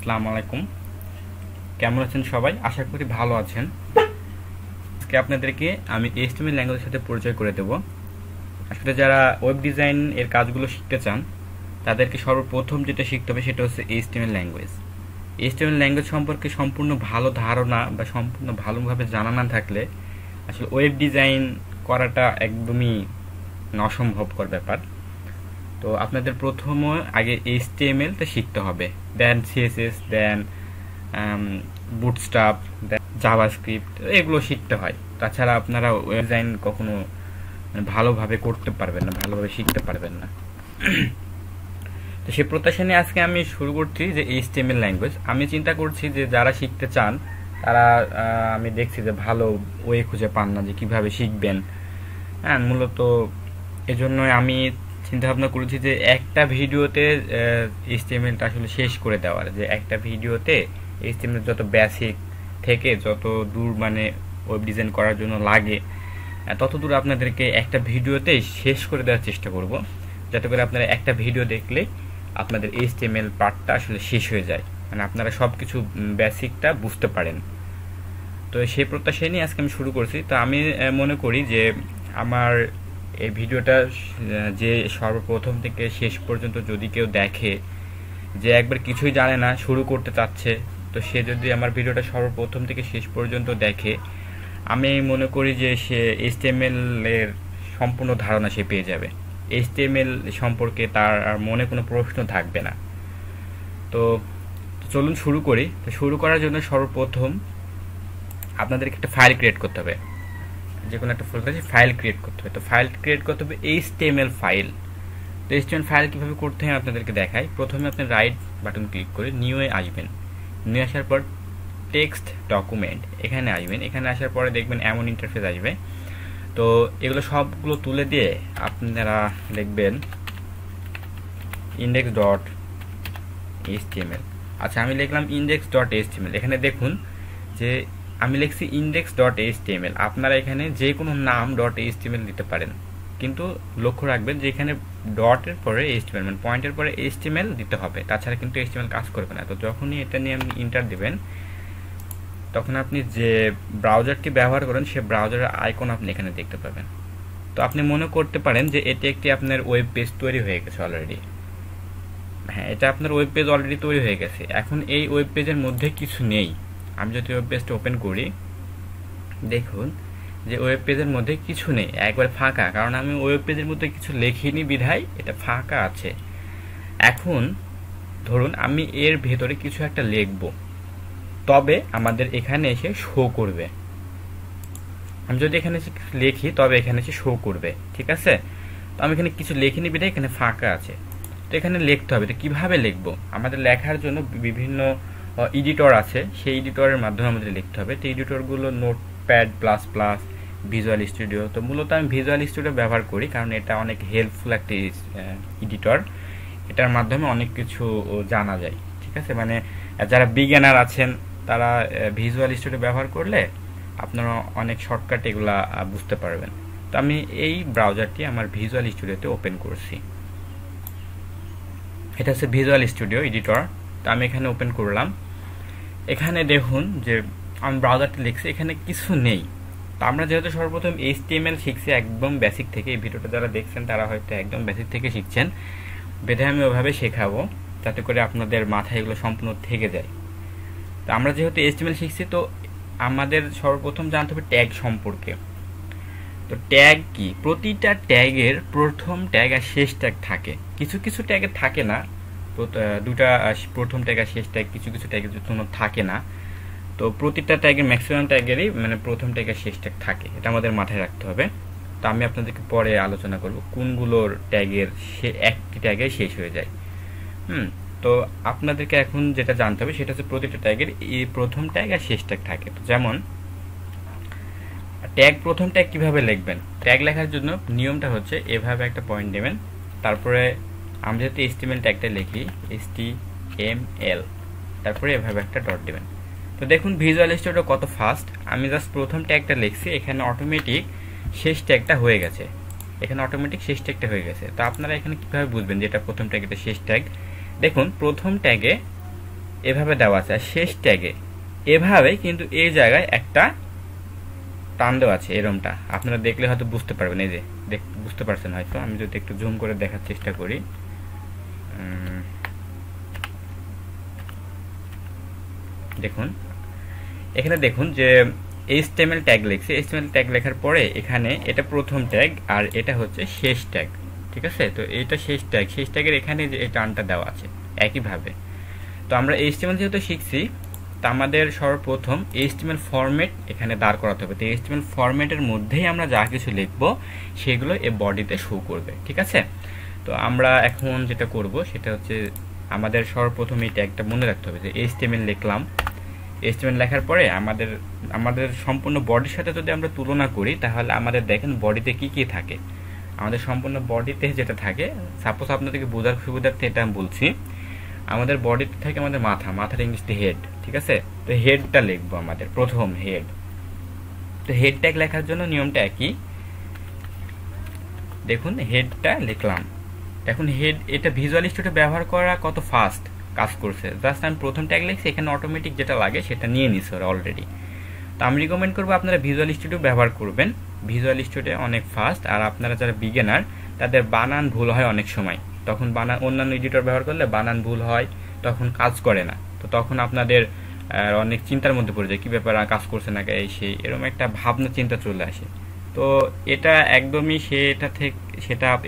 আসসালামু আলাইকুম। কেমন আছেন সবাই? আশা করি ভালো আছেন। আজকে আপনাদেরকে আমি HTML ল্যাঙ্গুয়েজের সাথে পরিচয় করে দেব। আসলে যারা ওয়েব ডিজাইন এর কাজগুলো শিখতে চান তাদেরকে সর্বপ্রথম যেটা শিখতে হবে সেটা হচ্ছে HTML ল্যাঙ্গুয়েজ। HTML ল্যাঙ্গুয়েজ সম্পর্কে সম্পূর্ণ ভালো ধারণা বা সম্পূর্ণ ভালোভাবে জানা না থাকলে আসলে ওয়েব ডিজাইন করাটা একদমই অসম্ভবকর ব্যাপার। তো আপনাদের প্রথমে আগে HTML টা শিখতে হবে, দেন CSS, দেন বুটস্ট্র্যাপ, দেন জাভাস্ক্রিপ্ট, এগুলো শিখতে হয়। তাছাড়া আপনারা ওয়েব ডিজাইন কখনো ভালোভাবে করতে পারবেন না, ভালোভাবে শিখতে পারবেন না। তো সেই প্রত্যাশা নিয়ে আজকে আমি শুরু করছি যে HTML ল্যাঙ্গুয়েজ। আমি চিন্তা করছি যে যারা শিখতে চান তারা আমি দেখছি যে ভালো ওয়ে খুঁজে পান না যে কিভাবে শিখবেন। হ্যাঁ, মূলত এজন্যই আমি চিন্তা ভাবনা করেছি যে একটা ভিডিওতে HTML-টা আসলে শেষ করে দেওয়ার, যে একটা ভিডিওতে HTML যত বেসিক থেকে যত দূর মানে ওয়েব ডিজাইন করার জন্য লাগে তত দূর আপনাদেরকে একটা ভিডিওতে শেষ করে দেওয়ার চেষ্টা করব, যাতে করে আপনারা একটা ভিডিও দেখলে আপনাদের HTML পার্টটা আসলে শেষ হয়ে যায়, মানে আপনারা সব কিছু বেসিকটা বুঝতে পারেন। তো সেই প্রত্যাশা নিয়ে আজকে আমি শুরু করছি। তো আমি মনে করি যে আমার এই ভিডিওটা যে সর্বপ্রথম থেকে শেষ পর্যন্ত যদি কেউ দেখে, যে একবার কিছুই জানে না শুরু করতে চাচ্ছে, তো সে যদি আমার ভিডিওটা সর্বপ্রথম থেকে শেষ পর্যন্ত দেখে, আমি মনে করি যে সে HTML এর সম্পূর্ণ ধারণা সে পেয়ে যাবে। HTML সম্পর্কে তার আর মনে কোনো প্রশ্ন থাকবে না। তো চলুন শুরু করি। তো শুরু করার জন্য সর্বপ্রথম আপনাদেরকে একটা ফাইল ক্রিয়েট করতে হবে, যে কোনো একটা ফাইল ক্রিয়েট করতে হবে। তো ফাইল ক্রিয়েট করতে হবে HTML ফাইল। তো HTML ফাইল কীভাবে করতে হয় আপনাদেরকে দেখাই। প্রথমে আপনি রাইট বাটন ক্লিক করে নিউয়ে আসবেন। নিয়ে আসার পর টেক্সট ডকুমেন্ট এখানে আসবেন। এখানে আসার পরে দেখবেন এমন ইন্টারফেস আসবে। তো এগুলো সবগুলো তুলে দিয়ে আপনারা লিখবেন index.html। আচ্ছা, আমি লিখলাম index.html। এখানে দেখুন যে আমি লিখছি index.html। আপনারা এখানে যে কোনো নাম .html দিতে পারেন, কিন্তু লক্ষ্য রাখবেন যে এখানে ডটের পরে HTML মানে পয়েন্টের পরে HTML দিতে হবে, তাছাড়া কিন্তু HTML কাজ করবে না। তো যখনই এটা নিয়ে আপনি ইন্টার দিবেন, তখন আপনি যে ব্রাউজারটি ব্যবহার করেন সে ব্রাউজারের আইকন আপনি এখানে দেখতে পাবেন। তো আপনি মনে করতে পারেন যে এটি একটি আপনার ওয়েব পেজ তৈরি হয়ে গেছে অলরেডি। হ্যাঁ, এটা আপনার ওয়েব পেজ অলরেডি তৈরি হয়ে গেছে। এখন এই ওয়েব পেজের মধ্যে কিছু নেই। আমি যদি ওয়েব পেজটা ওপেন করি, দেখুন যে ওয়েব পেজের মধ্যে কিছু নেই, একবার ফাঁকা, কারণ আমি ওয়েব পেজের মধ্যে কিছু লেখিনি বিধায় এটা ফাঁকা আছে। এখন ধরুন আমি এর ভেতরে কিছু একটা লিখব, তবে আমাদের এখানে এসে শো করবে। আমি যদি এখানে এসে লিখি তবে এখানে এসে শো করবে, ঠিক আছে? তো আমি এখানে কিছু লিখিনি বিধায় এখানে ফাঁকা আছে। তো এখানে লিখতে হবে। তো কীভাবে লিখব? আমাদের লেখার জন্য বিভিন্ন এডিটর আছে, সেই এডিটরের মাধ্যমে আমাদের লিখতে হবে। তো এডিটরগুলো Notepad plus plus, Visual Studio. তো মূলত আমি ভিজুয়াল স্টুডিও ব্যবহার করি, কারণ এটা অনেক হেল্পফুল একটি এডিটর। এটার মাধ্যমে অনেক কিছু জানা যায়, ঠিক আছে? মানে যারা বিগিনার আছেন তারা ভিজুয়াল স্টুডিও ব্যবহার করলে আপনারা অনেক শর্টকাট এগুলা বুঝতে পারবেন। তো আমি এই ব্রাউজারটি আমার ভিজুয়াল স্টুডিওতে ওপেন করছি। এটা হচ্ছে ভিজুয়াল স্টুডিও এডিটর। তো আমি এখানে ওপেন করলাম। এখানে দেখুন যে আমি ব্রাউজারটি লিখছি, এখানে কিছু নেই। তো আমরা যেহেতু সর্বপ্রথম HTML শিখছি একদম বেসিক থেকে, এই ভিডিওটা যারা দেখছেন তারা হয়তো একদম বেসিক থেকে শিখছেন, বেঁধে আমি ওইভাবে শেখাবো যাতে করে আপনাদের মাথায় এগুলো সম্পূর্ণ থেকে যায়। তো আমরা যেহেতু HTML শিখছি, তো আমাদের সর্বপ্রথম জানতে হবে ট্যাগ সম্পর্কে। তো ট্যাগ কি? প্রতিটা ট্যাগের প্রথম ট্যাগ আর শেষ ট্যাগ থাকে, কিছু কিছু ট্যাগের থাকে না। দুটা প্রথম ট্যাগ আর শেষ ট্যাগ কিছু কিছু ট্যাগের জন্য থাকে না। তো প্রতিটা ট্যাগের ম্যাক্সিমাম ট্যাগেরই মানে প্রথম ট্যাগ আর শেষ ট্যাগ থাকে, এটা আমাদের মাথায় রাখতে হবে। তো আমি আপনাদেরকে পরে আলোচনা করব কোনগুলোর ট্যাগের একটি ট্যাগে শেষ হয়ে যায়। তো আপনাদেরকে এখন যেটা জানতে হবে সেটা হচ্ছে প্রতিটা ট্যাগের এই প্রথম ট্যাগ আর শেষ ট্যাগ থাকে। তো যেমন ট্যাগ, প্রথম ট্যাগ কিভাবে লিখবেন? ট্যাগ লেখার জন্য নিয়মটা হচ্ছে এভাবে একটা পয়েন্ট দেবেন, তারপরে আমরা যদি HTML ট্যাগটা লিখি HTML, তারপরে এভাবে একটা ডট দেবেন। তো দেখুন ভিজুয়াল স্টুডিও কত ফাস্ট। আমি জাস্ট প্রথম ট্যাগটা লিখছি, এখানে অটোমেটিক শেষ ট্যাগটা হয়ে গেছে। তো আপনারা এখানে কিভাবে বুঝবেন যে এটা প্রথম ট্যাগ এটা শেষ ট্যাগ? দেখুন প্রথম ট্যাগে এভাবে দেওয়া আছে, আর শেষ ট্যাগে এভাবে কিন্তু এই জায়গায় একটা টান দেওয়া আছে, এরমটা আপনারা দেখলে হয়তো বুঝতে পারবেন। এই যে বুঝতে পারছেন হয়তো, আমি যদি একটু জুম করে দেখার চেষ্টা করি, দেখুন এখানে দেখুন যে HTML ট্যাগ লিখছে। HTML ট্যাগ লেখার পরে এখানে এটা প্রথম ট্যাগ আর এটা হচ্ছে শেষ ট্যাগ, ঠিক আছে। তো এটা শেষ ট্যাগ, শেষ ট্যাগের এখানে যে এই টানটা দেওয়া আছে একইভাবে। তো আমরা HTML যেহেতু শিখছি, তা আমাদের সর্বপ্রথম HTML ফরম্যাট এখানে দাঁড় করাতে হবে। তো HTML ফরম্যাটের মধ্যেই আমরা যা কিছু লিখব সেগুলো এই বডিতে শো করবে, ঠিক আছে। তো আমরা এখন যেটা করব সেটা হচ্ছে আমাদের সর্বপ্রথম এই ট্যাগটা মনে রাখতে হবে যে HTML লিখলাম। HTML লেখার পরে আমাদের সম্পূর্ণ বডির সাথে যদি আমরা তুলনা করি, তাহলে আমাদের দেখেন বডিতে কি কি থাকে। আমাদের সম্পূর্ণ বডিতে যেটা থাকে, সাপোজ আপনাদেরকে বোঝার সুবিধার্থে এটা আমি বলছি, আমাদের বডিতে থাকে আমাদের মাথার ইংলিশে হেড, ঠিক আছে। তো হেডটা লিখবো আমাদের প্রথম হেড। তো হেড ট্যাগ লেখার জন্য নিয়মটা একই, দেখুন হেডটা লিখলাম। এখন হেড এটা ভিজুয়াল স্টুডিও ব্যবহার করা কত ফাস্ট কাজ করছে, জাস্ট আমি প্রথম ট্যাগ লিখছি, এখানে অটোমেটিক যেটা লাগে সেটা নিয়ে নিছে ওরা অলরেডি। তো আমি রিকমেন্ড করবো আপনারা ভিজুয়াল স্টুডিও ব্যবহার করবেন, ভিজুয়াল স্টুডিও অনেক ফাস্ট। আর আপনারা যারা বিগিনার তাদের বানান ভুল হয় অনেক সময়, তখন অন্যান্য এডিটর ব্যবহার করলে বানান ভুল হয়, তখন কাজ করে না। তো তখন আপনাদের অনেক চিন্তার মধ্যে পড়ে যায়, কী ব্যাপার কাজ করছে না এই সেই, এরকম একটা ভাবনা চিন্তা চলে আসে। তো এটা একদমই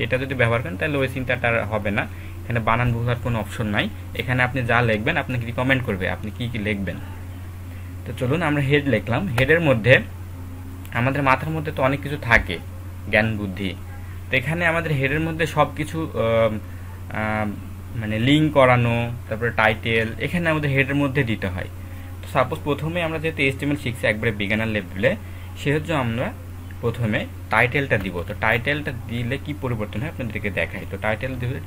এটা যদি ব্যবহার করেন তাহলে ওই চিন্তাটা হবে না। এখানে বানান ভুল হওয়ার কোনো অপশন নাই, এখানে আপনি যা লিখবেন আপনাকে রিকমেন্ড করবে আপনি কি কি লিখবেন। তো চলুন আমরা হেড লিখলাম। হেডের মধ্যে আমাদের মাথার মধ্যে তো অনেক কিছু থাকে, জ্ঞান বুদ্ধি। তো এখানে আমাদের হেডের মধ্যে সব কিছু মানে লিঙ্ক করানো, তারপরে টাইটেল এখানে আমাদের হেডের মধ্যে দিতে হয়। তো সাপোজ প্রথমে আমরা যেহেতু HTML শিখছি একবারে বিগিনার লেভেলে, সেহেতু আমরা প্রথমে টাইটেলটা দিব। তো টাইটেলটা দিলে কি পরিবর্তন হয় আপনাদেরকে দেখাই। তো টাইটেল দিলে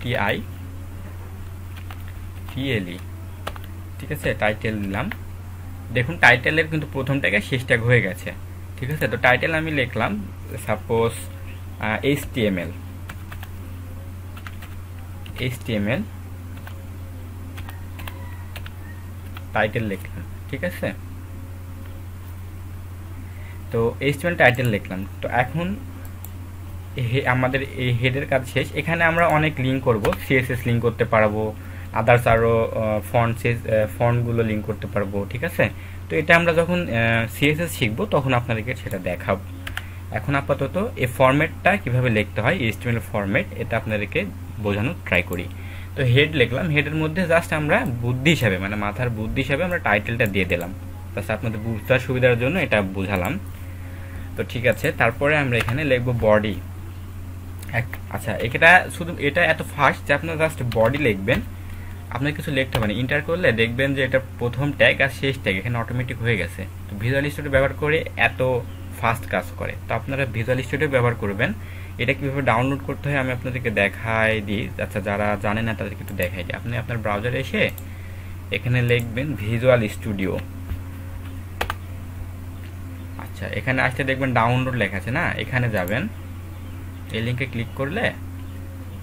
TITLE, ঠিক আছে, টাইটেল দিলাম। দেখুন টাইটেলের কিন্তু প্রথম ট্যাগ শেষ ট্যাগ হয়ে গেছে, ঠিক আছে। তো টাইটেল আমি লিখলাম সাপোজ HTML টাইটেল লিখলাম, ঠিক আছে। তো HTML টাইটেল লিখলাম। তো এখন আমাদের এই হেডের কাজ শেষ। এখানে আমরা অনেক লিঙ্ক করব, CSS লিঙ্ক করতে পারবো, আদার্স আরও ফন্টগুলো লিঙ্ক করতে পারবো, ঠিক আছে। তো এটা আমরা যখন CSS শিখবো তখন আপনাদেরকে সেটা দেখাবো। এখন আপাতত এই ফরম্যাটটা কিভাবে লিখতে হয়, HTML ফরম্যাট, এটা আপনাদেরকে বোঝানোর ট্রাই করি। তো হেড লিখলাম, হেডের মধ্যে জাস্ট আমরা বুদ্ধি হিসাবে মানে মাথার বুদ্ধি হিসাবে আমরা টাইটেলটা দিয়ে দিলাম, জাস্ট আপনাদের বুঝতে সুবিধার জন্য এটা বোঝালাম। তো ঠিক আছে, তারপরে আমরা এখানে লিখবো বডি। আচ্ছা এটা এত ফাস্ট যে আপনারা জাস্ট বডি লিখবেন, আপনার কিছু লিখতে হবে না। ইন্টার করলে দেখবেন যে এটা প্রথম ট্যাগ আর শেষ ট্যাগ এখানে অটোমেটিক হয়ে গেছে। তো ভিজুয়াল স্টুডিও ব্যবহার করে এত ফাস্ট কাজ করে। তো আপনারা ভিজুয়াল স্টুডিও ব্যবহার করবেন। এটা কীভাবে ডাউনলোড করতে হয় আমি আপনাদেরকে দেখাই দিই। আচ্ছা যারা জানেন না তাদেরকে একটু দেখাই দিই। আপনি আপনার ব্রাউজারে এসে এখানে লিখবেন ভিজুয়াল স্টুডিও। আচ্ছা এখানে আসতে দেখবেন ডাউনলোড লেখা আছে না, এখানে যাবেন, এই লিঙ্কে ক্লিক করলে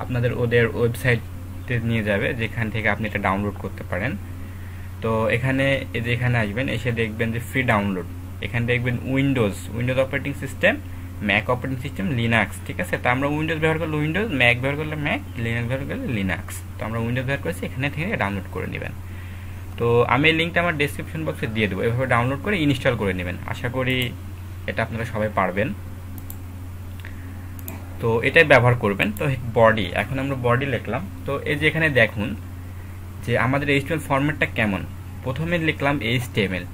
আপনাদের ওদের ওয়েবসাইটে নিয়ে যাবে, যেখান থেকে আপনি এটা ডাউনলোড করতে পারেন। তো এখানে এখানে আসবেন, এসে দেখবেন যে ফ্রি ডাউনলোড, এখানে দেখবেন Windows operating system, Mac operating system, Linux, ঠিক আছে। তো আমরা উইন্ডোজ ব্যবহার করলে উইন্ডোজ, ম্যাক ব্যবহার করলে ম্যাক, লিনাক্স ব্যবহার করলে লিনাক্স। তো আমরা উইন্ডোজ ব্যবহার করেছি, এখানে থেকে ডাউনলোড করে নেবেন। তো আমি এই লিঙ্কটা আমার ডেসক্রিপশন বক্সে দিয়ে দেবো, এভাবে ডাউনলোড করে ইনস্টল করে নেবেন। আশা করি এটা আপনারা সবাই পারবেন। তো এটাই ব্যবহার করবেন। তো বডি, এখন আমরা বডি লিখলাম। তো এই যে এখানে দেখুন যে আমাদের HTML ফরম্যাটটা কেমন। প্রথমে লিখলাম HTML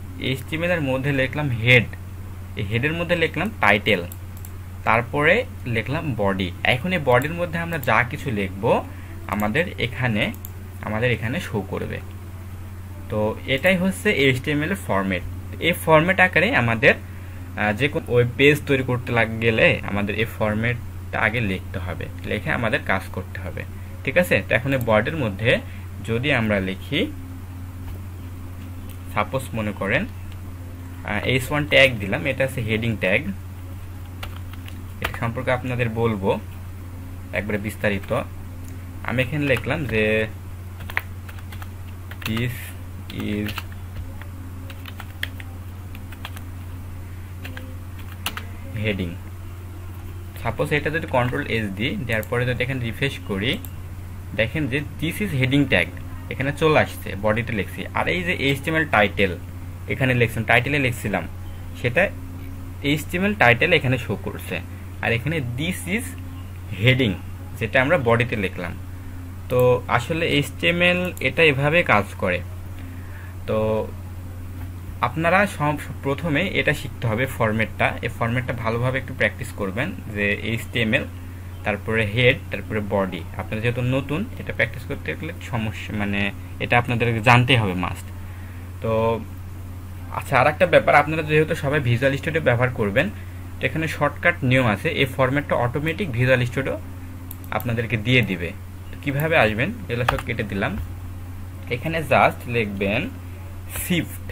এর মধ্যে লিখলাম হেড, এই হেডের মধ্যে লিখলাম টাইটেল, তারপরে লিখলাম বডি। এখন এই বডির মধ্যে আমরা যা কিছু লিখব আমাদের এখানে শো করবে। তো এটাই হচ্ছে HTML এর ফরম্যাট। এই ফরম্যাট আকারে আমাদের যে কোনো ওয়েব পেজ তৈরি করতে গেলে আমাদের এই ফরম্যাটটা আগে লিখতে হবে, লিখে আমাদের কাজ করতে হবে, ঠিক আছে। তো এখন এই বডির মধ্যে যদি আমরা লিখি, সাপোজ মনে করেন H1 ট্যাগ দিলাম, এটা আছে হেডিং ট্যাগ। এটা সম্পর্কে আপনাদের বলবো একবারে বিস্তারিত। আমি এখানে লিখলাম যে দিস ইজ হেডিং। সাপোজ এটা যদি কন্ট্রোল এস দিই, দেওয়ার পরে যদি এখানে রিফ্রেশ করি, দেখেন যে দিস ইজ হেডিং ট্যাগ এখানে চলে আসছে, বডিতে লিখছি। আর এই যে এইচটিএমএল টাইটেল এখানে লিখছিলাম, টাইটেলে লিখছিলাম, সেটা এইচটিএমএল টাইটেল এখানে শো করছে। আর এখানে দিস ইজ হেডিং যেটা আমরা বডিতে লিখলাম। তো আসলে এইচটিএমএল এটা এভাবে কাজ করে। তো আপনারা প্রথমে এটা শিখতে হবে ফরম্যাটটা। এই ফরম্যাটটা ভালোভাবে একটু প্র্যাকটিস করবেন, যে এইচটিএমএল, তারপরে হেড, তারপরে বডি। আপনারা যেহেতু নতুন, এটা প্র্যাকটিস করতে গেলে সমস্যা, মানে এটা আপনাদের জানতেই হবে মাস্ট। তো আচ্ছা, আর একটা ব্যাপার, আপনারা যেহেতু সবাই ভিজুয়াল স্টুডিও ব্যবহার করবেন, তো এখানে শর্টকাট নিয়ম আছে। এই ফরম্যাটটা অটোমেটিক ভিজুয়াল স্টুডিও আপনাদেরকে দিয়ে দিবে। তো কীভাবে আসবেন, এগুলো সব কেটে দিলাম। এখানে জাস্ট লিখবেন শিফট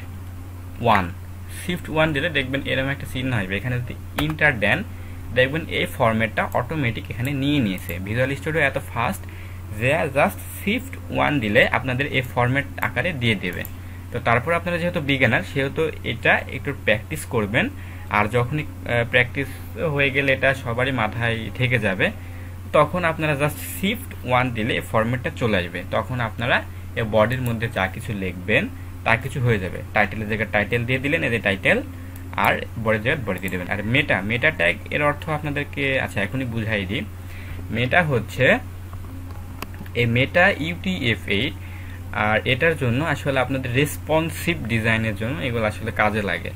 1 দিলে দেখবেন এরকম একটা চিহ্ন আসবে। এখানে যদি ইন্টার দেন, দেখবেন এই ফরম্যাটটা অটোমেটিক এখানে নিয়ে নিয়েছে। ভিজুয়াল স্টুডিও এত ফাস্ট যে জাস্ট শিফট 1 দিলে আপনাদের এই ফরম্যাট আকারে দিয়ে দেবে। তো তারপর আপনারা যেহেতু বিগিনার, সেহেতু এটা একটু প্র্যাকটিস করবেন। আর যখনই প্র্যাকটিস হয়ে গেলে এটা সবারই মাথায় থেকে যাবে, তখন আপনারা জাস্ট শিফট 1 দিলে এই ফরম্যাটটা চলে আসবে। তখন আপনারা এই বডির মধ্যে যা কিছু লিখবেন তা কিছু হয়ে যাবে। টাইটেলের জায়গায় টাইটেল দিয়ে দিলেন, এই যে টাইটেল, আর বডির জায়গায় বডি দিয়ে দেবেন। আর মেটা ট্যাগ এর অর্থ আপনাদেরকে আচ্ছা এখনই বুঝাই দিই। মেটা হচ্ছে এই মেটা UTF-8, আর এটার জন্য আসলে আপনাদের রেসপন্সিভ ডিজাইনের জন্য এগুলো আসলে কাজে লাগে।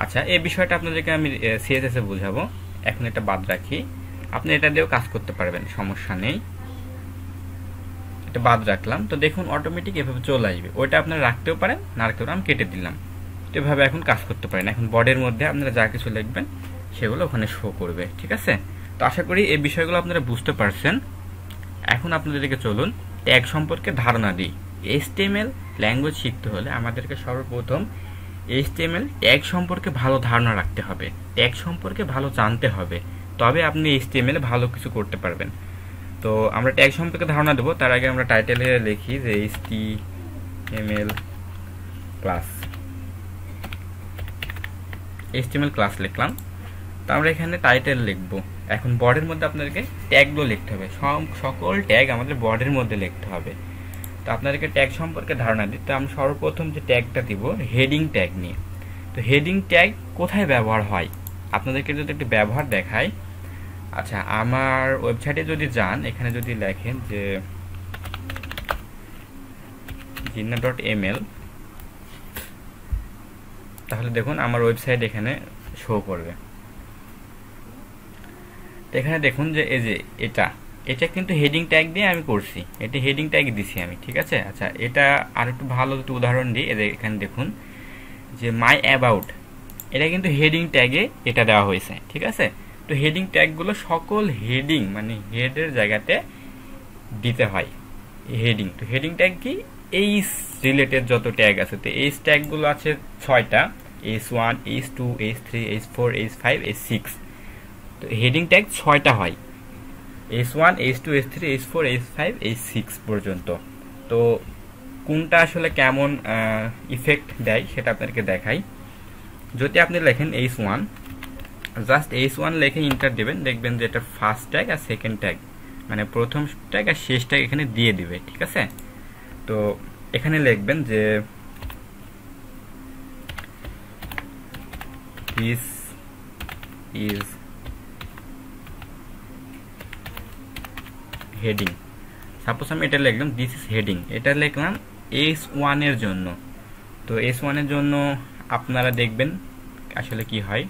আচ্ছা, এই বিষয়টা আপনাদেরকে আমি CSS এ বুঝাবো, এখন এটা বাদ রাখি। আপনি এটা দিয়েও কাজ করতে পারবেন, সমস্যা নেই। এটা বাদ রাখলাম। তো দেখুন অটোমেটিক এভাবে চলে আসবে। ওইটা আপনারা রাখতেও পারেন, না রাখতেও পারেন, আমি কেটে দিলাম। তো এভাবে এখন কাজ করতে পারেন। এখন বডির মধ্যে আপনারা যা কিছু লিখবেন সেগুলো ওখানে শো করবে, ঠিক আছে? তো আশা করি এই বিষয়গুলো আপনারা বুঝতে পারছেন। এখন আপনাদেরকে চলুন ট্যাগ সম্পর্কে ধারণা দিই। HTML ল্যাঙ্গুয়েজ শিখতে হলে আমাদেরকে সর্বপ্রথম HTML ট্যাগ সম্পর্কে ভালো ধারণা রাখতে হবে, ট্যাগ সম্পর্কে ভালো জানতে হবে, তবে আপনি HTML ভালো কিছু করতে পারবেন। তো আমরা ট্যাগ সম্পর্কে ধারণা দেবো, তার আগে আমরা টাইটেলে লিখি যে HTML ক্লাস লিখলাম। তো আমরা এখানে টাইটেল লিখবো। এখন বডির মধ্যে আপনাদেরকে ট্যাগগুলো লিখতে হবে, সকল ট্যাগ আমাদের বডির মধ্যে লিখতে হবে। তো আপনাদেরকে ট্যাগ সম্পর্কে ধারণা দিই। তো আমি সর্বপ্রথম যে ট্যাগটা দিব হেডিং ট্যাগ নিয়ে। তো হেডিং ট্যাগ কোথায় ব্যবহার হয় আপনাদেরকে যদি একটু ব্যবহার দেখাই। আচ্ছা, আমার ওয়েবসাইটে যদি যান, এখানে যদি লেখেন যে jinna.ml, তাহলে দেখুন আমার ওয়েবসাইট এখানে শো করবে। তো এখানে দেখুন যে এই যে এটা কিন্তু হেডিং ট্যাগ দিয়ে আমি করছি, এটা হেডিং ট্যাগ দিছি আমি, ঠিক আছে? আচ্ছা, এটা আর একটু ভালো একটু উদাহরণ দিই। এখানে দেখুন যে মাই অ্যাবাউট, এটা কিন্তু হেডিং ট্যাগে এটা দেওয়া হয়েছে, ঠিক আছে? তো হেডিং ট্যাগগুলো সকল হেডিং মানে হেডের জায়গাতে দিতে হয় হেডিং। তো হেডিং ট্যাগ কি? এইচ রিলেটেড যত ট্যাগ আছে, তো এইচ ট্যাগগুলো আছে 6টা, H1, H2, H3, H4, H5, H6। তো হেডিং ট্যাগ 6টা হয়, H1, H2, H3, H4, H5, H6 পর্যন্ত। তো কোনটা আসলে কেমন ইফেক্ট দেয় সেটা আপনাদেরকে দেখাই। যদি আপনি লেখেন H1, জাস্ট H1 লিখে ইন্টার দেবেন, দেখবেন যে এটা ফার্স্ট ট্যাগ আর সেকেন্ড ট্যাগ, মানে প্রথম ট্যাগ আর শেষ ট্যাগ এখানে দিয়ে দিবে, ঠিক আছে? তো এখানে লিখবেন যে this is হেডিং। সাপোজ আমি এটা লিখলাম দিস ইজ হেডিং, এটা লিখলাম H1 এর জন্য। তো H1 এর জন্য আপনারা দেখবেন আসলে কি হয়,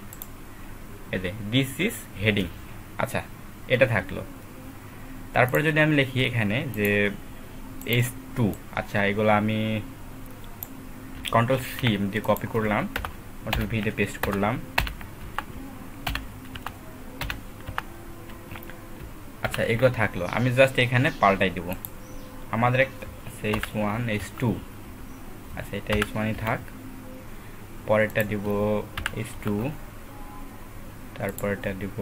এই যে দিস ইজ হেডিং। আচ্ছা, এটা থাকলো। তারপরে যদি আমি লিখি এখানে যে H2, আচ্ছা এগুলো আমি Ctrl+C দিয়ে কপি করলাম, Ctrl+V দিয়ে পেস্ট করলাম। আচ্ছা, এগুলো থাকলো, আমি জাস্ট এখানে পাল্টাই দেব। আমাদের একটা H1, H2, আচ্ছা এটা H1ই থাক, পরেরটা দিব H2, তারপরটা দিব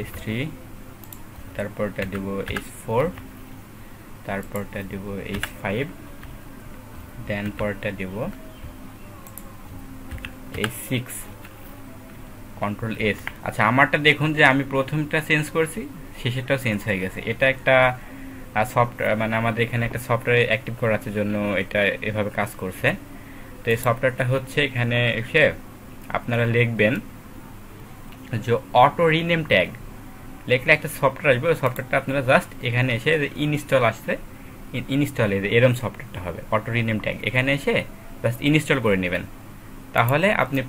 H3, তারপরটা দিব H4, তারপরটা দিব H5, দেন পরেরটা দেব A6 কন্ট্রোল এস। আচ্ছা আমারটা দেখুন যে আমি প্রথমটা চেঞ্জ করছি, শেষেরটাও চেঞ্জ হয়ে গেছে। এটা একটা সফটওয়্যার, মানে আমাদের এখানে একটা সফটওয়্যার অ্যাক্টিভ করার জন্য এটা এভাবে কাজ করছে। তো এই সফটওয়্যারটা হচ্ছে এখানে এসে আপনারা লিখবেন যে অটো রিনেম ট্যাগ লিখলে একটা সফটওয়্যার আসবে। ওই সফটওয়্যারটা আপনারা জাস্ট এখানে এসে ইনস্টল আসছে, ইনস্টল এরম সফটওয়্যারটা হবে অটো রিনেম ট্যাগ। এখানে এসে জাস্ট ইনস্টল করে নেবেন। তাহলে আপনি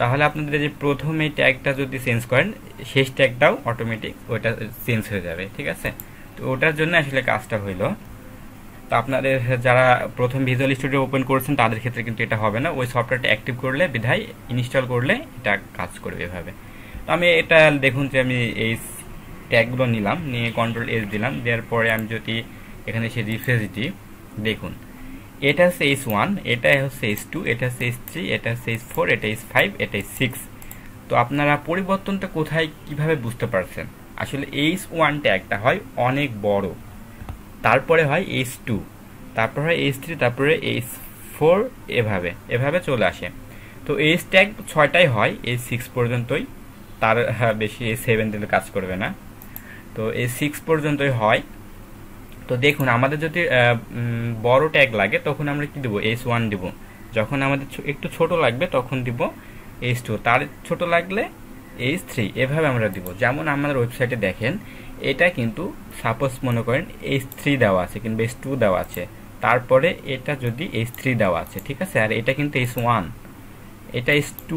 তাহলে আপনাদের যে প্রথম এই ট্যাগটা যদি চেঞ্জ করেন, শেষ ট্যাগটাও অটোমেটিক ওইটা চেঞ্জ হয়ে যাবে, ঠিক আছে। তো ওটার জন্য আসলে কাজটা হইলো। তো আপনাদের যারা প্রথম ভিজুয়াল স্টুডিও ওপেন করেছেন তাদের ক্ষেত্রে কিন্তু এটা হবে না। ওই সফটওয়্যারটা অ্যাক্টিভ করলে বিধায় ইনস্টল করলে এটা কাজ করবে এভাবে। তো আমি এটা দেখুন যে আমি এই ট্যাগগুলো নিলাম, নিয়ে কন্ট্রোল এস দিলাম, দেওয়ার পরে আমি যদি এখানে এসে রিফ্রেশ দিই, দেখুন এটা হচ্ছে H1, এটা হচ্ছে H2, এটা হচ্ছে H3, এটা হচ্ছে H4, এটা H5, এটা H6। তো আপনারা পরিবর্তনটা কোথায় কিভাবে বুঝতে পারছেন? আসলে H1 ট্যাগটা হয় অনেক বড়, তারপরে হয় H2, তারপর হয় H3, তারপরে H4, এভাবে চলে আসে। তো H ট্যাগ 6টাই হয়, H6 পর্যন্তই, তার বেশি H7 দিলে কাজ করবে না। তো H6 পর্যন্তই হয়। তো দেখুন আমাদের যদি বড় ট্যাগ লাগে তখন আমরা কি দেব? H1 দেব। যখন আমাদের একটু ছোট লাগবে তখন দিব H2, তার ছোট লাগলে H3, এভাবে আমরা দিব। যেমন আমাদের ওয়েবসাইটে দেখেন, এটা কিন্তু সাপোজ মনে করেন H3 দেওয়া আছে কিংবা H2 দেওয়া আছে, তারপরে এটা যদি H3 দেওয়া আছে, ঠিক আছে, আর এটা কিন্তু H1, এটা H2,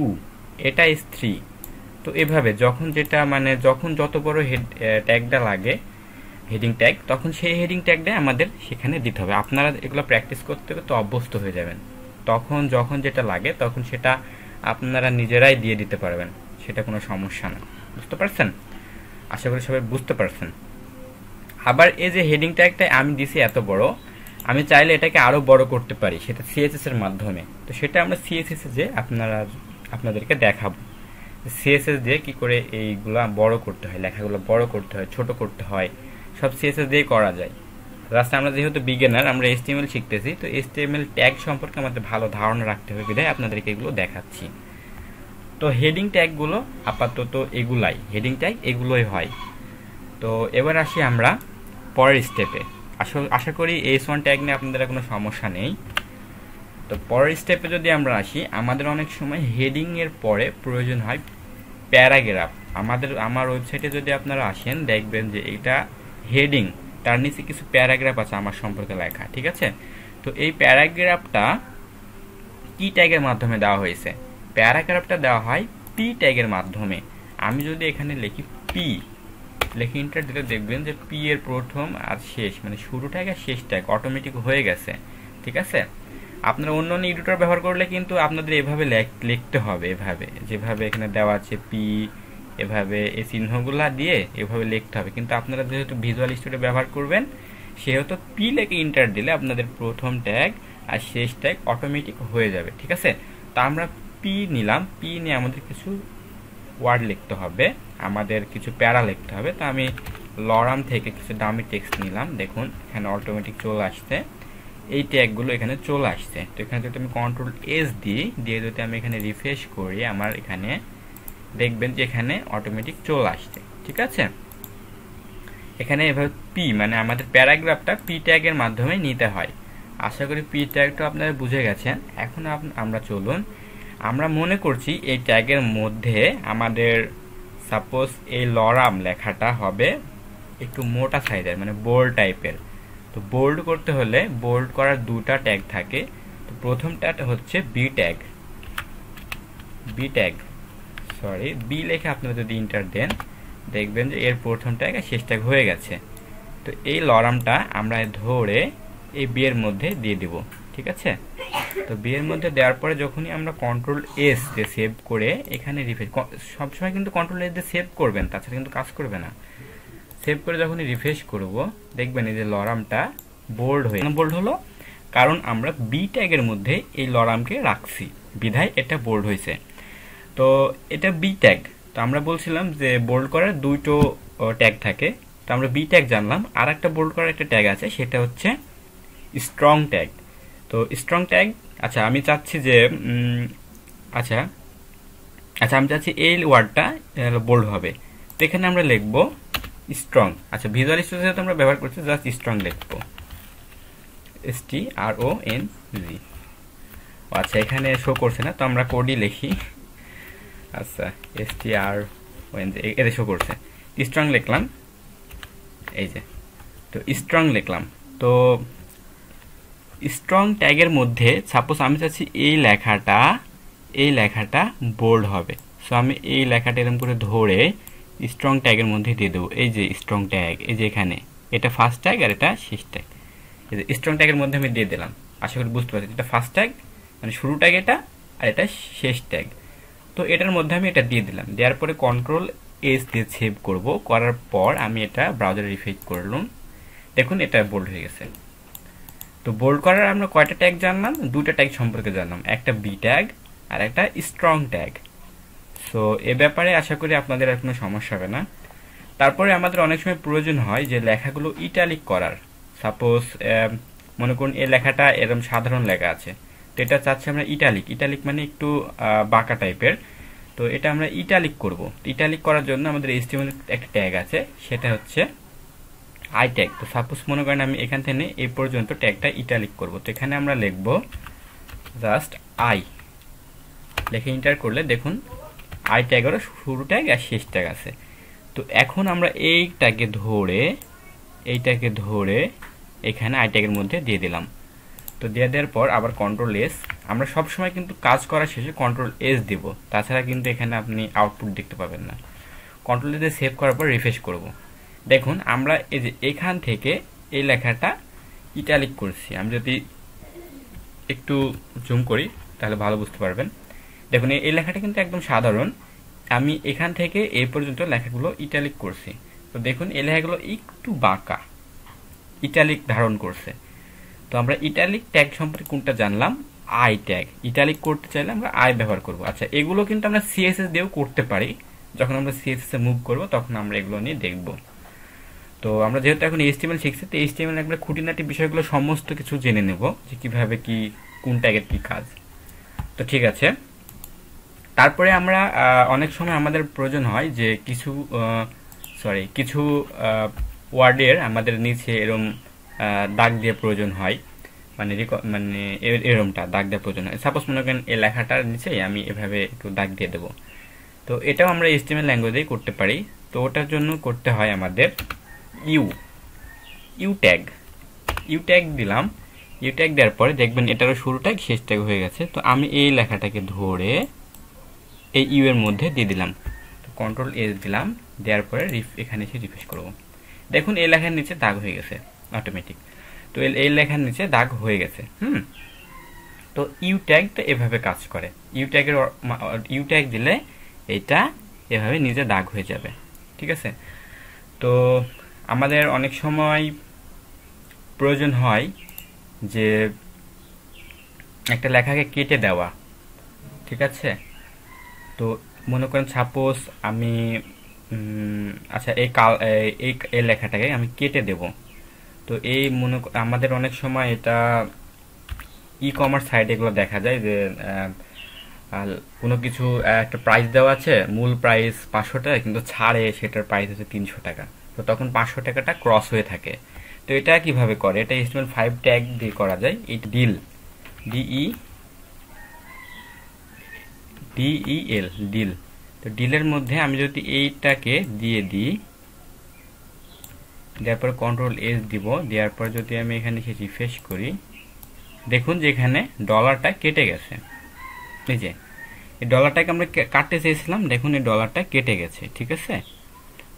এটা H3। তো এভাবে যখন যেটা মানে যখন যত বড় ট্যাগটা লাগে হেডিং ট্যাগ, তখন সেই হেডিং ট্যাগটা আমাদের সেখানে দিতে হবে। আপনারা এগুলো প্র্যাকটিস করতে করতে অভ্যস্ত হয়ে যাবেন, তখন যখন যেটা লাগে তখন সেটা আপনারা নিজেরাই দিয়ে দিতে পারবেন, সেটা কোনো সমস্যা না। বুঝতে পারছেন? আশা করি সবাই বুঝতে পারছেন। আবার এই যে হেডিং ট্যাগটা আমি দিছি এত বড়, আমি চাইলে এটাকে আরো বড় করতে পারি, সেটা সিএসএস এর মাধ্যমে। তো সেটা আমরা সিএসএস এ যে আপনাদেরকে দেখাবো সিএসএস দিয়ে কি করে এইগুলা বড় করতে হয়, লেখাগুলো বড় করতে হয়, ছোট করতে হয়, সব সিএসএস দিয়ে করা যায়। রাস্তা আমরা যেহেতু বিগিনার, আমরা HTML শিখতেছি, তো HTML ট্যাগ সম্পর্কে আমাদের ভালো ধারণা রাখতে হবে বিধায় আপনাদেরকে এগুলো দেখাচ্ছি। তো হেডিং ট্যাগগুলো আপাতত এগুলাই, হেডিং ট্যাগ এগুলোই হয়। তো এবার আসি আমরা পরের স্টেপে। আশা করি H1 ট্যাগ নিয়ে আপনাদের কোনো সমস্যা নেই। তো পরের স্টেপে যদি আমরা আসি, আমাদের অনেক সময় হেডিং এর পরে প্রয়োজন হয় প্যারাগ্রাফ। আমার ওয়েবসাইটে যদি আপনারা আসেন দেখবেন যে এটা হেডিং, তার নিচে কিছু প্যারাগ্রাফ আছে আমার সম্পর্কে লেখা, ঠিক আছে। তো এই প্যারাগ্রাফটা কি ট্যাগের মাধ্যমে দেওয়া হয়েছে? প্যারাগ্রাফটা দেওয়া হয় পি ট্যাগের মাধ্যমে। আমি যদি এখানে লিখি পি, লিখে এন্টার দিলে দেখবেন যে পি এর প্রথম আর শেষ, মানে শুরু ট্যাগ আর শেষ ট্যাগ অটোমেটিক হয়ে গেছে, ঠিক আছে। আপনারা অন্য এডিটর ব্যবহার করলে কিন্তু আপনাদের এভাবে লিখতে হবে, এভাবে যেভাবে এখানে দেওয়া আছে পি, এভাবে এই চিহ্নগুলা দিয়ে এভাবে লিখতে হবে। কিন্তু আপনারা যেহেতু ভিজুয়াল স্টুডিও ব্যবহার করবেন, সেহেতু পি লিখে এন্টার দিলে আপনাদের প্রথম ট্যাগ আর শেষ ট্যাগ অটোমেটিক হয়ে যাবে, ঠিক আছে। তা আমরা পি নিলাম, পি নিয়ে আমাদের কিছু ওয়ার্ড লিখতে হবে, আমাদের কিছু প্যারা লিখতে হবে। তো আমি লরাম থেকে কিছু ডামি টেক্সট নিলাম, দেখুন এখানে অটোমেটিক চলে আসছে, এই ট্যাগগুলো এখানে চলে আসছে। তো এখানে যদি আমি কন্ট্রোল এস দিয়ে যদি আমি এখানে রিফ্রেশ করি, আমার এখানে দেখবেন যে এখানে অটোমেটিক চলে আসছে, ঠিক আছে। এখানে এভাবে পি মানে আমাদের প্যারাগ্রাফটা পি ট্যাগের মাধ্যমে নিতে হয়। আশা করি পি ট্যাগটা আপনারা বুঝে গেছেন। এখন আমরা চলুন, আমরা মনে করছি এই ট্যাগের মধ্যে আমাদের সাপোজ এই লরাম লেখাটা হবে একটু মোটা সাইজের, মানে বোল্ড টাইপের। তো বোল্ড করতে হলে বোল্ড করার দুটা ট্যাগ থাকে। তো প্রথমটা হচ্ছে বি লেখে আপনারা যদি এন্টার দেন দেখবেন যে এর প্রথম ট্যাগ আর শেষ ট্যাগ হয়ে গেছে। তো এই লরামটা আমরা ধরে এই বি এর মধ্যে দিয়ে দিব, ঠিক আছে। তো বি এর মধ্যে দেওয়ার পরে যখনই আমরা কন্ট্রোল এস দিয়ে সেভ করে এখানে রিফ্রেশ, সবসময় কিন্তু কন্ট্রোল এস দিয়ে সেভ করবেন, তাছাড়া কিন্তু কাজ করবে না। সেভ করে যখনই রিফ্রেশ করব দেখবেন এই যে লরামটা বোল্ড হলো, কারণ আমরা বি ট্যাগের মধ্যে এই লরামকে রাখছি বিধায় এটা বোল্ড হয়েছে। তো এটা বি ট্যাগ। তো আমরা বলছিলাম যে বোল্ড করার দুটো ট্যাগ থাকে, তো আমরা বি ট্যাগ জানলাম। আর একটা বোল্ড করার একটা ট্যাগ আছে, সেটা হচ্ছে স্ট্রং ট্যাগ। তো স্ট্রং ট্যাগ, আচ্ছা আমি চাচ্ছি যে আচ্ছা আচ্ছা আমি চাচ্ছি এই ওয়ার্ডটা বোল্ড হবে। তো এখানে আমরা লিখব স্ট্রং। আচ্ছা ভিজুয়াল স্টুডিওতে আমরা ব্যবহার করছি, জাস্ট স্ট্রং লিখব, STRONG। আচ্ছা এখানে শো করছে না, তো আমরা কোডই লিখি। আচ্ছা STRONG এটা শো করছে। স্ট্রং লিখলাম, এই যে, তো স্ট্রং লিখলাম। তো স্ট্রং ট্যাগের মধ্যে সাপোজ আমি চাচ্ছি এই লেখাটা বোল্ড হবে। সো আমি এই লেখাটা এরকম করে ধরে স্ট্রং ট্যাগের মধ্যে দিয়ে দেবো। এই যে স্ট্রং ট্যাগ, এই যে এখানে এটা ফার্স্ট ট্যাগ আর এটা শেষ ট্যাগ। এই যে স্ট্রং ট্যাগের মধ্যে আমি দিয়ে দিলাম। আশা করি বুঝতে পারছি, এটা ফার্স্ট ট্যাগ মানে শুরু ট্যাগ এটা, আর এটা শেষ ট্যাগ। তো এটার মধ্যে আমি এটা দিয়ে দিলাম। দেওয়ার পরে Ctrl+S দিয়ে সেভ করব। করার পর আমি এটা ব্রাউজারে রিফ্রেশ করলাম, দেখুন এটা বোল্ড হয়ে গেছে। তো বোল্ড করার আমরা কয়টা ট্যাগ জানলাম? দুটো ট্যাগ সম্পর্কে জানলাম, একটা বি ট্যাগ আর একটা স্ট্রং ট্যাগ। সো এ ব্যাপারে আশা করি আপনাদের আর কোনো সমস্যা হবে না। তারপরে আমাদের অনেক সময় প্রয়োজন হয় যে লেখাগুলো ইটালিক করার। সাপোজ মনে করুন এই লেখাটা এরকম সাধারণ লেখা আছে, তো এটা চাচ্ছি আমরা ইটালিক মানে একটু বাঁকা টাইপের। তো এটা আমরা ইটালিক করব। ইটালিক করার জন্য আমাদের HTML একটা ট্যাগ আছে, সেটা হচ্ছে আই ট্যাগ। তো সাপোজ মনে করেন আমি এখান থেকে এই পর্যন্ত ট্যাগটা ইটালিক করব। তো এখানে আমরা লিখব জাস্ট আই, লিখে এন্টার করলে দেখুন আই ট্যাগেরও শুরু ট্যাগ আর শেষ ট্যাগ আছে। তো এখন আমরা এইটাকে ধরে এখানে আই ট্যাগের মধ্যে দিয়ে দিলাম। তো দিয়ে দেওয়ার পর আবার Ctrl+S, আমরা সবসময় কিন্তু কাজ করার শেষে Ctrl+S দিব, তাছাড়া কিন্তু এখানে আপনি আউটপুট দেখতে পাবেন না। Ctrl+S দিয়ে সেভ করার পর রিফ্রেশ করব। দেখুন আমরা এই যে এখান থেকে এই লেখাটা ইটালিক করছি। আমি যদি একটু জুম করি তাহলে ভালো বুঝতে পারবেন। দেখুন এই লেখাটা কিন্তু একদম সাধারণ, আমি এখান থেকে এই পর্যন্ত লেখাগুলো ইটালিক করছি। তো দেখুন এই লেখাগুলো একটু বাঁকা, ইটালিক ধারণ করছে। তো আমরা ইটালিক ট্যাগ সম্পর্কে কোনটা জানলাম? I tag. ইটালিক করতে চাইলে আমরা আই ব্যবহার করব। আচ্ছা এগুলো কিন্তু আমরা CSS দিয়েও করতে পারি, যখন আমরা CSS এ মুভ করব তখন আমরা এগুলো নিয়ে দেখব। তো আমরা যেহেতু এখন HTML শিখছি, তো HTML একবার খুঁটিনাটি বিষয়গুলো সমস্ত কিছু জেনে নেব যে কিভাবে কি কোন ট্যাগের কি কাজ। তো ঠিক আছে, তারপরে আমরা অনেক সময় আমাদের প্রয়োজন হয় যে কিছু ওয়ার্ডের আমাদের নিচে এরকম দাগ দিয়ে প্রয়োজন হয়, মানে এরকমটা দাগ দেওয়ার প্রয়োজন হয়। সাপোজ মনে করেন এই লেখাটার নিচে আমি এভাবে একটু দাগ দিয়ে দেবো। তো এটাও আমরা HTML ল্যাঙ্গুয়েজেই করতে পারি। তো ওটার জন্য করতে হয় আমাদের ইউ ট্যাগ দিলাম। ইউ ট্যাগ দেওয়ার পরে দেখবেন এটারও শুরু ট্যাগ শেষ ট্যাগ হয়ে গেছে। তো আমি এই লেখাটাকে ধরে এই ইউ এর মধ্যে দিয়ে দিলাম। তো Ctrl+S দিলাম, দেওয়ার পরে এখানে এসে রিফ্রেশ করব। দেখুন এই লেখার নিচে দাগ হয়ে গেছে অটোমেটিক। তো এই লেখার নিচে দাগ হয়ে গেছে। তো ইউ ট্যাগটা এভাবে কাজ করে। ইউ ট্যাগ দিলে এটা এভাবে নিজে দাগ হয়ে যাবে। ঠিক আছে, তো আমাদের অনেক সময় প্রয়োজন হয় যে একটা লেখাকে কেটে দেওয়া। ঠিক আছে, তো মনে করেন সাপোজ আমি আচ্ছা এই লেখাটাকে আমি কেটে দেব। তো এই আমাদের অনেক সময় এটা ই-কমার্স সাইটে এগুলো দেখা যায় যে কোনো কিছু একটা প্রাইস দেওয়া আছে, মূল প্রাইস 500 টাকা, কিন্তু ছাড়ে সেটার প্রাইস হচ্ছে 300 টাকা। তো তখন 500 টাকাটা ক্রস হয়ে থাকে। তো এটা কিভাবে করে? এটা HTML5 ট্যাগ দিয়ে করা যায়। এই ডিল। তো ডিলের মধ্যে আমি যদি এইটাকে দিয়ে দিই, দেওয়ার পরে Ctrl+S দিব, দেওয়ার পর যদি আমি এখানে এসে রিফ্রেশ করি, দেখুন যে এখানে ডলারটা কেটে গেছে। এই যে এই ডলারটাকে আমরা কাটতে চেয়েছিলাম, দেখুন এই ডলারটা কেটে গেছে। ঠিক আছে,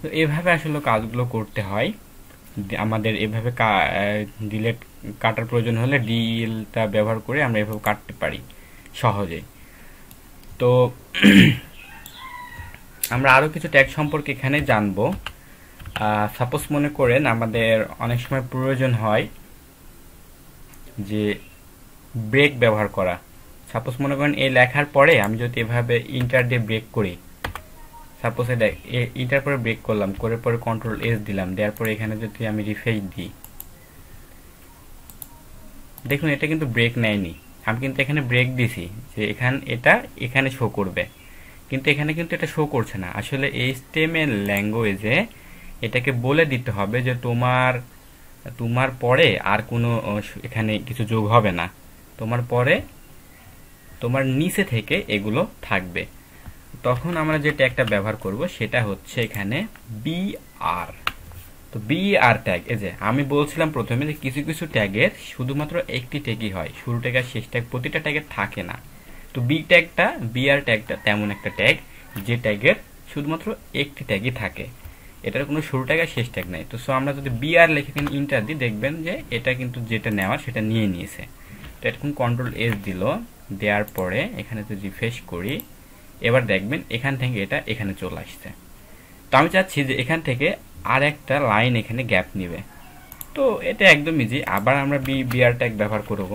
তো এভাবে আসলে কাজগুলো করতে হয় আমাদের। এভাবে ডিলেট কাটার প্রয়োজন হলে ডিলটা ব্যবহার করে আমরা এভাবে কাটতে পারি সহজেই। তো আমরা আরও কিছু ট্যাগ সম্পর্কে এখানে জানবো। সাপোজ মনে করেন আমাদের অনেক সময় প্রয়োজন হয় যে ব্রেক ব্যবহার করা। সাপোজ মনে করেন এই লেখার পরে আমি যদি এভাবে ইন্টার দিয়ে ব্রেক করি, সাপোজ এটা এটার পরে ব্রেক করলাম, করে পরে কন্ট্রোল এস দিলাম, দেওয়ার পরে এখানে যদি আমি রিফ্রেশ দিই, দেখুন এটা কিন্তু ব্রেক নেয়নি। আমি কিন্তু এখানে ব্রেক দিছি যে এটা এখানে শো করবে, কিন্তু এখানে কিন্তু এটা শো করছে না। আসলে HTML ল্যাঙ্গুয়েজে এটাকে বলে দিতে হবে যে তোমার পরে আর কোনো এখানে কিছু যোগ হবে না, তোমার পরে তোমার নিচে থেকে এগুলো থাকবে। তখন আমরা যে ট্যাগটা ব্যবহার করব সেটা হচ্ছে এখানে BR। তো BR ট্যাগ, এই যে আমি বলছিলাম প্রথমে যে কিছু কিছু ট্যাগের শুধুমাত্র একটি ট্যাগই হয়, শুরু ট্যাগ আর শেষ ট্যাগ প্রতিটা ট্যাগের থাকে না। তো BR ট্যাগটা তেমন একটা ট্যাগ যে ট্যাগের শুধুমাত্র একটি ট্যাগই থাকে, এটার কোনো শুরু ট্যাগ আর শেষ ট্যাগ নাই। তো সো আমরা যদি BR লিখে এখানে ইন্টার দিই, দেখবেন যে এটা কিন্তু যেটা নেওয়ার সেটা নিয়ে নিয়েছে। তো এখন কন্ট্রোল এস দিল, দেওয়ার পরে এখানে যদি রিফ্রেশ করি, এবার দেখবেন এখান থেকে এটা এখানে চলে আসছে। তো আমি চাচ্ছি যে এখান থেকে আর একটা লাইন এখানে গ্যাপ নিবে। তো এটা একদম ইজি। আবার আমরা BR ট্যাগ ব্যবহার করব।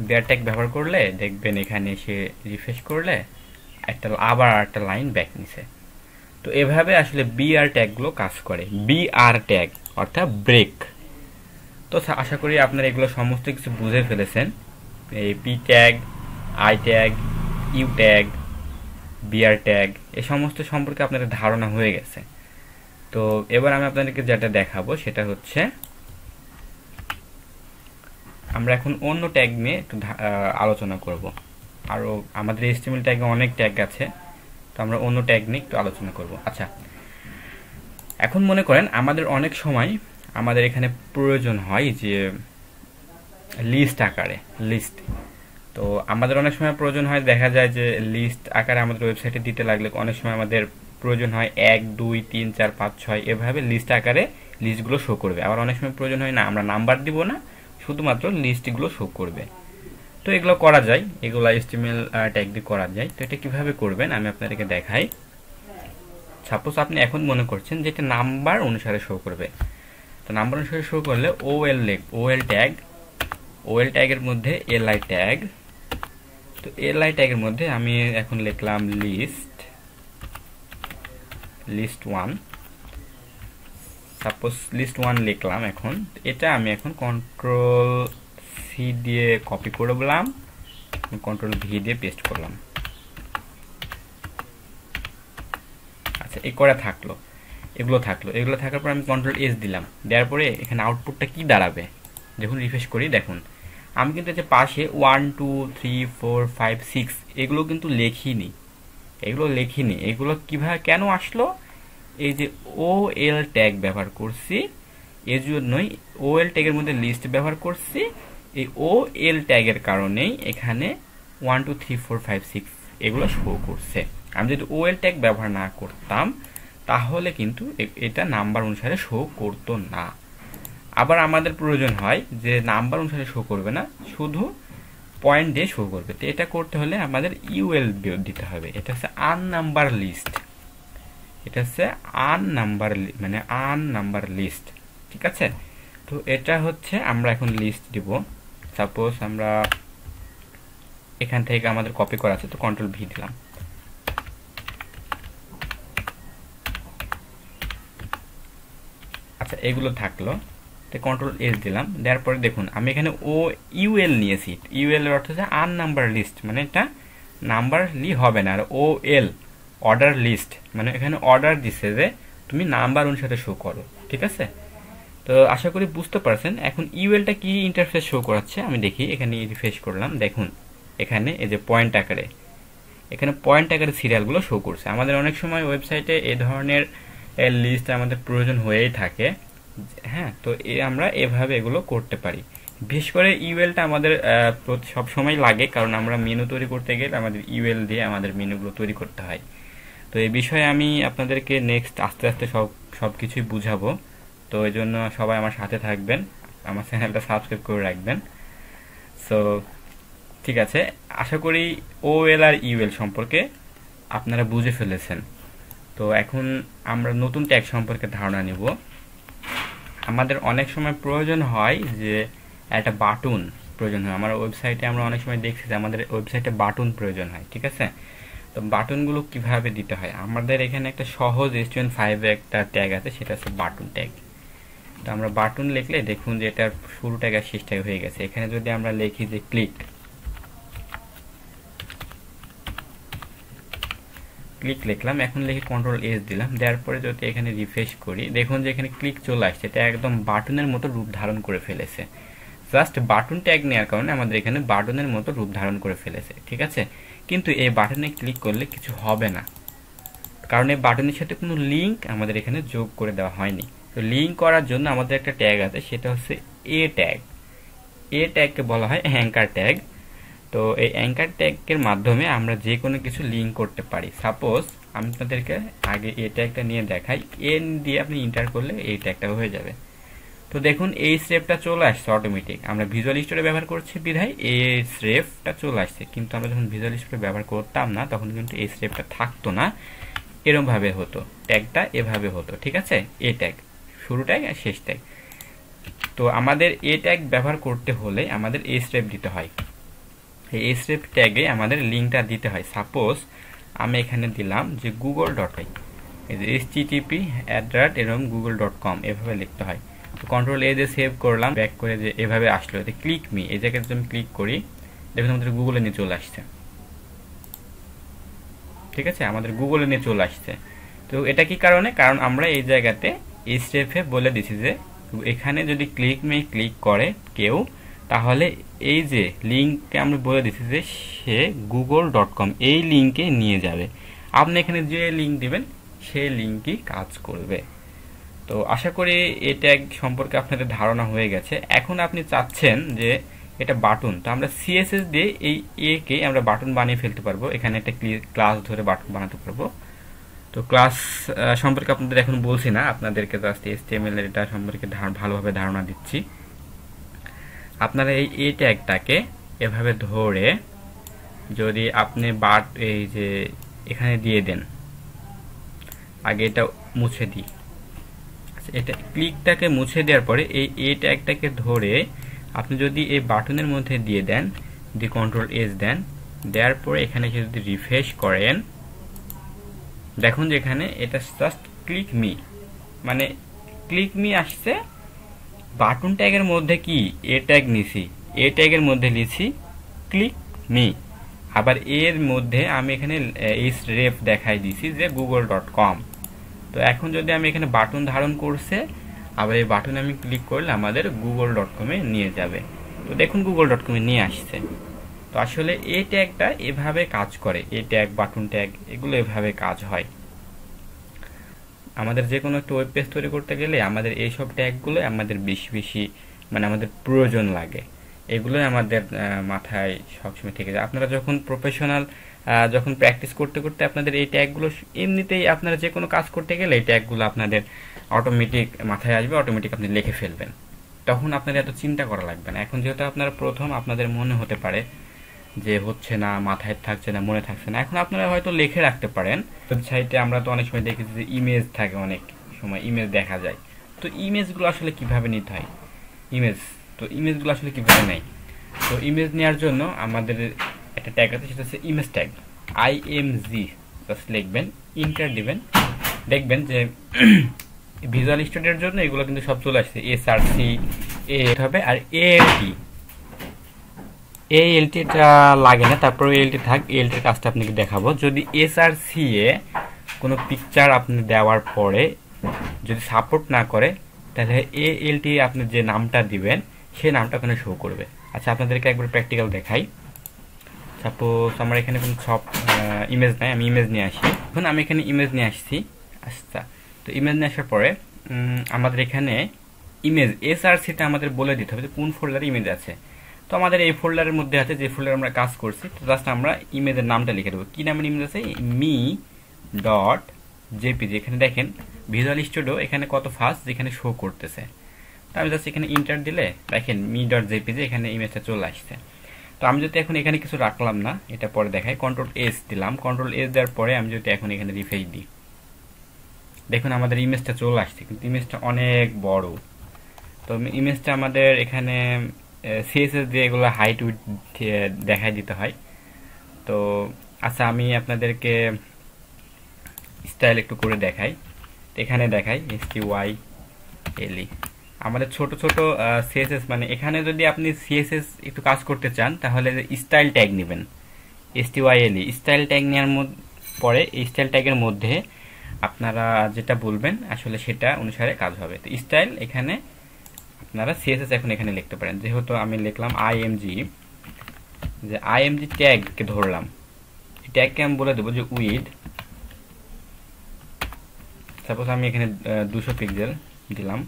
BR ট্যাগ ব্যবহার করলে দেখবেন এখানে এসে রিফ্রেশ করলে আবার একটা লাইন ব্যাক নিছে। তো এভাবে আসলে BR ট্যাগগুলো কাজ করে। BR ট্যাগ অর্থাৎ ব্রেক। তো আশা করি আপনারা এগুলো সমস্ত কিছু বুঝে ফেলেছেন। এই P tag, I tag, U tag, BR tag এই সমস্ত সম্পর্কে আপনাদের ধারণা হয়ে গেছে। তো এবার আমি আপনাদেরকে যেটা দেখাবো সেটা হচ্ছে আমরা এখন অন্য ট্যাগ নিয়ে একটু আলোচনা করব। আরও আমাদের HTML ট্যাগে অনেক ট্যাগ আছে, তো আমরা অন্য ট্যাগ নিয়ে একটু আলোচনা করব। আচ্ছা, এখন মনে করেন আমাদের অনেক সময় আমাদের এখানে প্রয়োজন হয় যে লিস্ট আকারে লিস্ট। তো আমাদের অনেক সময় প্রয়োজন হয়, দেখা যায় যে লিস্ট আকারে আমাদের ওয়েবসাইটে দিতে লাগলে অনেক সময় আমাদের প্রয়োজন হয় 1 2 3 4 5 6 এভাবে লিস্ট আকারে লিস্টগুলো শো করবে। আবার অনেক সময় প্রয়োজন হয় না, আমরা নাম্বার দিব না, শুধুমাত্র লিস্টগুলো শো করবে। তো এগুলো করা যায়, এগুলো HTML ট্যাগ দিয়ে করা যায়। তো এটা কিভাবে করবেন আমি আপনাদেরকে দেখাই। সাপোজ আপনি এখন মনে করছেন যে এটা নাম্বার অনুসারে শো করবে। তো নাম্বার অনুসারে শো করলে OL ট্যাগের মধ্যে LI ট্যাগ। তো LI ট্যাগের মধ্যে আমি এখন লিখলাম লিস্ট 1। সাপোজ লিস্ট 1 লিখলাম। এখন এটা আমি এখন কন্ট্রোল সি দিয়ে কপি করে দিলাম, কন্ট্রোল ভি দিয়ে পেস্ট করলাম। আচ্ছা, এই করে এগুলো থাকার পর আমি কন্ট্রোল এস দিলাম, দেওয়ার পরে এখানে আউটপুটটা কি দাঁড়াবে যখন রিফ্রেশ করি, দেখুন আমি কিন্তু যে পাশে 1 2 3 4 5 6 এগুলো কিন্তু লিখিনি। এগুলো কিভাবে কেন আসলো? এই যে OL ট্যাগ ব্যবহার করছি, এর জন্যই OL ট্যাগের মধ্যে লিস্ট ব্যবহার করছি। এই OL ট্যাগের কারণেই এখানে 1 2 3 4 5 6 এগুলো শো করছে। আমি যদি OL ট্যাগ ব্যবহার না করতাম তাহলে কিন্তু এটা নাম্বার অনুসারে শো করতো না। আবার আমাদের প্রয়োজন হয় যে নাম্বার অনুসারে শো করবে না, শুধু পয়েন্ট দিয়ে শো করবে। তো এটা করতে হলে আমাদের UL দিতে হবে। এটা হচ্ছে আননাম্বার লিস্ট, আননাম্বার লিস্ট, ঠিক আছে? তো এটা হচ্ছে আমরা এখন লিস্ট দিব। সাপোজ আমরা এখান থেকে আমাদের কপি করা আছে, তো কন্ট্রোল ভি দিলাম। আচ্ছা, এগুলো থাকলো, তো কন্ট্রোল এস দিলাম, দেওয়ার পরে দেখুন আমি এখানে UL নিয়েছি। UL এর অর্থ হচ্ছে আননাম্বার লিস্ট, মানে এটা নাম্বারলি হবে না। আর OL অর্ডার লিস্ট, মানে এখানে অর্ডার দিছে যে তুমি নাম্বার অনুসারে শো করো, ঠিক আছে? তো আশা করি বুঝতে পারছেন। এখন ULটা কি ইন্টারফেস শো করাচ্ছে আমি দেখি। এখানে রিফ্রেশ করলাম, দেখুন এখানে এই যে পয়েন্ট আকারে সিরিয়ালগুলো শো করছে। আমাদের অনেক সময় ওয়েবসাইটে এই ধরনের লিস্ট আমাদের প্রয়োজন হয়েই থাকে, হ্যাঁ। তো আমরা এভাবে এগুলো করতে পারি। বিশেষ করে ULটা আমাদের সব সময় লাগে, কারণ আমরা মেনু তৈরি করতে গেলে আমাদের UL দিয়ে আমাদের মেনুগুলো তৈরি করতে হয়। তো এই বিষয়ে আমি আপনাদেরকে নেক্সট আস্তে আস্তে সব কিছুই বুঝাবো। তো এই জন্য সবাই আমার সাথে থাকবেন, আমার চ্যানেলটা সাবস্ক্রাইব করে রাখবেন। সো ঠিক আছে, আশা করি OL আর UL সম্পর্কে আপনারা বুঝে ফেলেছেন। তো এখন আমরা নতুন ট্যাগ সম্পর্কে ধারণা নিব। আমাদের অনেক সময় প্রয়োজন হয় যে একটা বাটন প্রয়োজন হয়। আমার ওয়েবসাইটে আমরা অনেক সময় দেখছি যে আমাদের ওয়েবসাইটে বাটন প্রয়োজন হয়, ঠিক আছে? তো তো বাটনগুলো কিভাবে দিতে হয়, আমাদের এখানে একটা সহজ HTML5 এ একটা ট্যাগ আছে, সেটা হচ্ছে বাটন ট্যাগ। তো আমরা বাটন লিখলে দেখুন যে এটার শুরু ট্যাগ আর শেষ ট্যাগ হয়ে গেছে। এখানে যদি আমরা লিখি যে ক্লিক লিখলাম, এখন লিখে Ctrl+S দিলাম, দেওয়ার পরে যদি এখানে রিফ্রেশ করি, দেখুন যে এখানে ক্লিক চলে আসছে। এটা একদম বাটনের মতো রূপ ধারণ করে ফেলেছে। জাস্ট বাটন ট্যাগ নেওয়ার কারণে আমাদের এখানে বাটনের মতো রূপ ধারণ করে ফেলেছে, ঠিক আছে। কিন্তু এই বাটনে ক্লিক করলে কিছু হবে না, কারণ এই বাটনের সাথে কোনো লিঙ্ক আমাদের এখানে যোগ করে দেওয়া হয়নি। তো লিঙ্ক করার জন্য আমাদের একটা ট্যাগ আছে, সেটা হচ্ছে এ ট্যাগ। এ ট্যাগকে বলা হয় অ্যাঙ্কার ট্যাগ। তো এই অ্যাঙ্কার ট্যাগের মাধ্যমে আমরা যে কোনো কিছু লিঙ্ক করতে পারি। সাপোজ আমি আপনাদেরকে আগে এই ট্যাগটা নিয়ে দেখাই, এন দিয়ে আপনি ইন্টার করলে এই ট্যাগটা হয়ে যাবে। তো দেখুন এই স্রেফটা চলে আসছে অটোমেটিক। আমরা ভিজুয়াল স্টুডিও ব্যবহার করছি বিধায় এই স্রেফটা চলে আসছে, কিন্তু আমরা যখন ভিজুয়াল স্টুডিও ব্যবহার করতাম না তখন কিন্তু এই স্রেফটা থাকতো না, এরকম ভাবে হতো, ট্যাগটা এভাবে হতো, ঠিক আছে। এ ট্যাগ শুরু ট্যাগ আর শেষ ট্যাগ। তো আমাদের এ ট্যাগ ব্যবহার করতে হলে আমাদের এই স্রেফ দিতে হয়। এই স্রেফ ট্যাগে আমাদের লিঙ্কটা দিতে হয়। সাপোজ আমি এখানে দিলাম যে google.com, এই যে http@google.com এভাবে লিখতে হয়। তো Ctrl+A দিয়ে সেভ করলাম, ব্যাক করে যে এভাবে আসলো, এতে ক্লিক মি, এই জায়গায় যদি আমি ক্লিক করি দেখুন আমাদের গুগলে নিয়ে চলে আসছে, ঠিক আছে, আমাদের গুগলে নিয়ে চলে আসছে। তো এটা কি কারণে, কারণ আমরা এই জায়গাতে এই স্টেপে বলে দিছি যে এখানে যদি ক্লিক করে কেউ, তাহলে এই যে লিঙ্ককে আমরা বলে দিছি যে সে google.com এই লিঙ্কে নিয়ে যাবে। আপনি এখানে যে লিঙ্ক দিবেন সেই লিঙ্কই কাজ করবে। তো আশা করি এই ট্যাগ সম্পর্কে আপনাদের ধারণা হয়ে গেছে। এখন আপনি চাচ্ছেন যে এটা বাটন, তো আমরা সিএসএস দিয়ে এই এ কে আমরা বাটন বানিয়ে ফেলতে পারবো। এখানে একটা ক্লাস ধরে বাটন বানাতে পারবো। তো ক্লাস সম্পর্কে আপনাদের এখন বলছি না, আপনাদেরকে জাস্ট HTML এর এটা সম্পর্কে ভালোভাবে ধারণা দিচ্ছি। আপনারা এই এ ট্যাগটাকে এভাবে ধরে যদি আপনি এই যে এখানে দিয়ে দেন, আগে এটা মুছে দিই, এটা ক্লিকটাকে মুছে দেওয়ার পরে এই এ ট্যাগটাকে ধরে আপনি যদি এই বাটনের মধ্যে দিয়ে দেন, দিয়ে Ctrl+S দেন, দেওয়ার পরে এখানে যদি রিফ্রেশ করেন, দেখুন যে এখানে এটা জাস্ট ক্লিক মি, মানে ক্লিক মি আসছে। বাটন ট্যাগের মধ্যে কি এ ট্যাগ নিছি, এ ট্যাগের মধ্যে লিখছি ক্লিক মি, আবার এর মধ্যে আমি এখানে এই রেফ দেখাই দিছি যে google.com। তো এখন যদি আমি এখানে বাটন ধারণ করছে, আবার এই বাটনে আমি ক্লিক করলে আমাদের google.com এ নিয়ে যাবে। তো দেখুন google.com এ নিয়ে আসছে। তো আসলে এই ট্যাগটা এভাবে কাজ করে, এই ট্যাগ বাটন ট্যাগ এগুলো এভাবে কাজ হয়। আমাদের যে কোনো একটা ওয়েব পেজ তৈরি করতে গেলে আমাদের এইসব ট্যাগগুলো আমাদের বেশি মানে আমাদের প্রয়োজন লাগে, এগুলোই আমাদের মাথায় সবসময় থেকে যায়। আপনারা যখন প্রফেশনাল যখন প্র্যাকটিস করতে করতে আপনাদের এই ট্যাগগুলো এমনিতেই আপনারা যে কোনো কাজ করতে গেলে এই ট্যাগগুলো আপনাদের অটোমেটিক মাথায় আসবে, অটোমেটিক আপনি লিখে ফেলবেন, তখন আপনাদের এত চিন্তা করা লাগবে না। এখন যেহেতু আপনারা প্রথম, আপনাদের মনে হতে পারে যে হচ্ছে না, মাথায় থাকছে না, মনে থাকছে না, এখন আপনারা হয়তো লিখে রাখতে পারেন। ওয়েবসাইটে আমরা তো অনেক সময় দেখেছি যে ইমেজ থাকে, অনেক সময় ইমেজ দেখা যায়। তো ইমেজগুলো আসলে কিভাবে নিতে হয়, তো ইমেজগুলো আসলে কিভাবে নেয়, তো ইমেজ নেওয়ার জন্য আমাদের একটা ট্যাগ আছে, সেটা হচ্ছে ইমেজ ট্যাগ, IMG। জাস্ট লিখবেন, ইন্টার দিবেন, দেখবেন যে ভিজুয়াল স্টুডিওর জন্য এগুলো কিন্তু সব চলে আসছে, SRC এ হবে, আর ALT এটা লাগে না, তারপর ALT থাক, ALT এর কাজটা আপনাকে দেখাবো। যদি SRC এ কোনো পিকচার আপনি দেওয়ার পরে যদি সাপোর্ট না করে, তাহলে ALT আপনি যে নামটা দিবেন সেই নামটা ওখানে শো করবে। আচ্ছা, আপনাদেরকে একবার প্র্যাকটিক্যাল দেখাই। সাপোজ আমার এখানে কোনো সব ইমেজ নাই, আমি ইমেজ নিয়ে আসি। এখন আমি এখানে ইমেজ নিয়ে আসছি। আচ্ছা, তো ইমেজ নিয়ে আসার পরে আমাদের এখানে ইমেজ SRC-তে আমাদের বলে দিতে হবে যে কোন ফোল্ডারে ইমেজ আছে। তো আমাদের এই ফোল্ডারের মধ্যে আছে যে ফোল্ডারে আমরা কাজ করছি। তো জাস্ট আমরা ইমেজের নামটা লিখে দেবো। কি নামের ইমেজ আছে? me.jpg। এখানে দেখেন ভিজুয়াল স্টুডিও এখানে কত ফাস্ট যেখানে শো করতেছে। তো আমি জাস্ট এখানে ইন্টার দিলে দেখেন me.jpg এখানে ইমেজটা চলে আসছে। তো আমি যদি এখন এখানে কিছু রাখলাম না, এটা পরে দেখাই, Ctrl+S দিলাম। Ctrl+S দেওয়ার পরে আমি যদি এখন এখানে রিফ্রেশ দিই, দেখুন আমাদের ইমেজটা চলে আসছে, কিন্তু ইমেজটা অনেক বড়। তো ইমেজটা আমাদের এখানে CSS দিয়ে এগুলো হাইট উইডথ দেখাই দিতে হয়। তো আচ্ছা, আমি আপনাদেরকে স্টাইল একটু করে দেখাই। এখানে দেখাই STYLE আমাদের ছোট ছোট সিএসএস, মানে এখানে যদি আপনি সিএসএস একটু কাজ করতে চান তাহলে স্টাইল ট্যাগ নেবেন। STYLE স্টাইল ট্যাগ নেওয়ার পরে এই স্টাইল ট্যাগের মধ্যে আপনারা যেটা বলবেন আসলে সেটা অনুসারে কাজ হবে। তো স্টাইল এখানে আপনারা সিএসএস এখন এখানে লিখতে পারেন। যেহেতু আমি লিখলাম IMG ট্যাগকে ধরলাম, এই ট্যাগকে আমি বলে দেবো যে উইড, সাপোজ আমি এখানে 200 পিক্সেল দিলাম,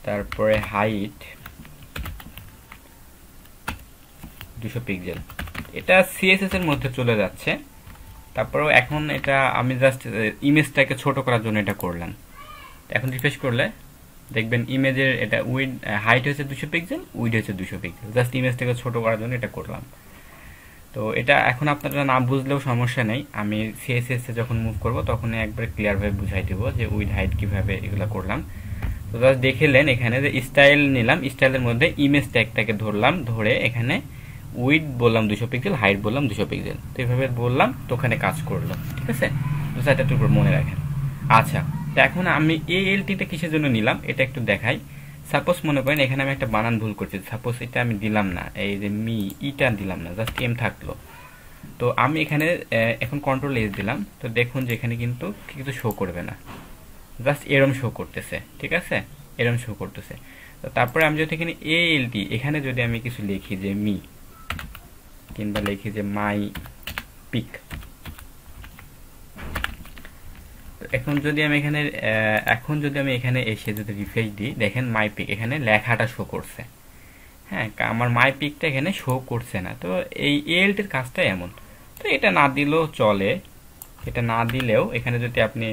তারপরে হাইট 200 পিক্সেল। এটা সিএসএস এর মধ্যে চলে যাচ্ছে। তারপরেও এখন এটা আমি জাস্ট ইমেজটাকে ছোট করার জন্য এটা করলাম। এখন রিফ্রেশ করলে দেখবেন ইমেজের এটা উইড হাইট হচ্ছে 200 পিক্সেল, উইড হচ্ছে 200 পিক্সেল। জাস্ট ইমেজটাকে ছোট করার জন্য এটা করলাম। তো এটা এখন আপনারা না বুঝলেও সমস্যা নেই, আমি সিএসএস এ যখন মুভ করব তখন একবারে ক্লিয়ারভাবে বুঝাই দেব যে উইড হাইট কিভাবে এগুলো করলাম। তো জাস্ট দেখলেন এখানে যে স্টাইল নিলাম, স্টাইলের মধ্যে ইমেজ ট্যাগটাকে ধরলাম, ধরে এখানে উইড বললাম 200 পিক্সেল, হাইট বললাম 200 পিক্সেল। তো এইভাবে বললাম, তো ওখানে কাজ করলো। ঠিক আছে, তো সেটা একটু মনে রাখেন। আচ্ছা, তো এখন আমি ALTটা কিসের জন্য নিলাম এটা একটু দেখাই। সাপোজ মনে করেন এখানে আমি একটা বানান ভুল করছি, সাপোজ এটা আমি দিলাম না, এই যে ইটা দিলাম না, জাস্ট এম থাকলো। তো আমি এখানে এখন কন্ট্রোল S দিলাম, তো দেখুন যে এখানে কিন্তু কিছু শো করবে না, জাস্ট এরম শো করতেছে। ঠিক আছে, এরম শো করতেছে। তো তারপরে আমি যদি এখানে ALT এখানে যদি আমি কিছু লিখি যে কিংবা লিখি যে মাই পিক, এখন যদি আমি এখানে এসে যদি রিফ্রেশ দিই, দেখেন মাই পিক এখানে লেখাটা শো করছে। হ্যাঁ, আমার মাই পিকটা এখানে শো করছে না। তো এই ALTর কাজটা এমন। তো এটা না দিলেও চলে, এটা না দিলেও এখানে যদি আপনি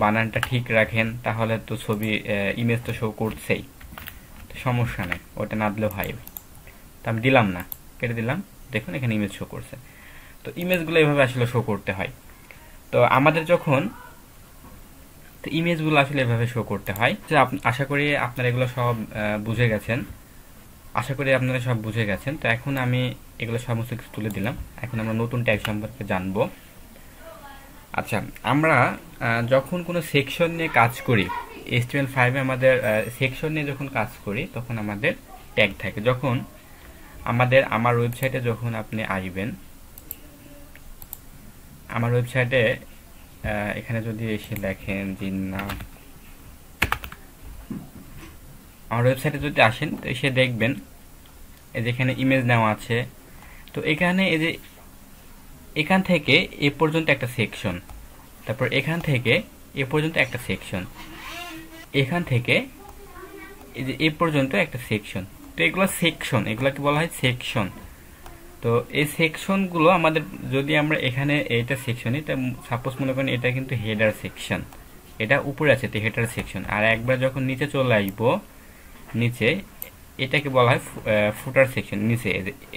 বানানটা ঠিক রাখেন তাহলে তো ছবি ইমেজ তো শো করছেই, তো সমস্যা নেই, ওটা না দিলেও হয়। তো আমি দিলাম না, কেটে দিলাম, দেখুন এখানে ইমেজ শো করছে। তো ইমেজগুলো এইভাবে আসলে শো করতে হয়। তো আমাদের যখন ইমেজগুলো আসলে এভাবে শো করতে হয়। আশা করি আপনারা এগুলো সব বুঝে গেছেন। তো এখন আমি এগুলো সমস্ত কিছু তুলে দিলাম। এখন আমরা নতুন ট্যাগ সম্পর্কে জানবো। আচ্ছা, আমরা যখন কোনো সেকশন নিয়ে কাজ করি, HTML5 এ আমাদের সেকশন নিয়ে যখন কাজ করি তখন আমাদের ট্যাগ থাকে। যখন আমার ওয়েবসাইটে যখন আপনি আসবেন, আমার ওয়েবসাইটে এখানে যদি এসে দেখেন আমার ওয়েবসাইটে যদি আসেন তো এসে দেখবেন এই যে এখানে ইমেজ নেওয়া আছে। তো এখানে এই যে এখান থেকে এ পর্যন্ত একটা সেকশন, তারপর এখান থেকে এ পর্যন্ত একটা সেকশন, এখান থেকে এই যে এ পর্যন্ত একটা সেকশন। তো এগুলো সেকশন, এগুলোকে বলা হয় সেকশন। তো এই সেকশনগুলো আমাদের যদি আমরা এখানে এটা সেকশন, এটা সাপোজ মনে করেন এটা কিন্তু হেডার সেকশন, এটা উপরে আছে তো হেডার সেকশন। আর একবার যখন নিচে চলে আসবো, নিচে এটাকে বলা হয় ফুটার সেকশন। নিচে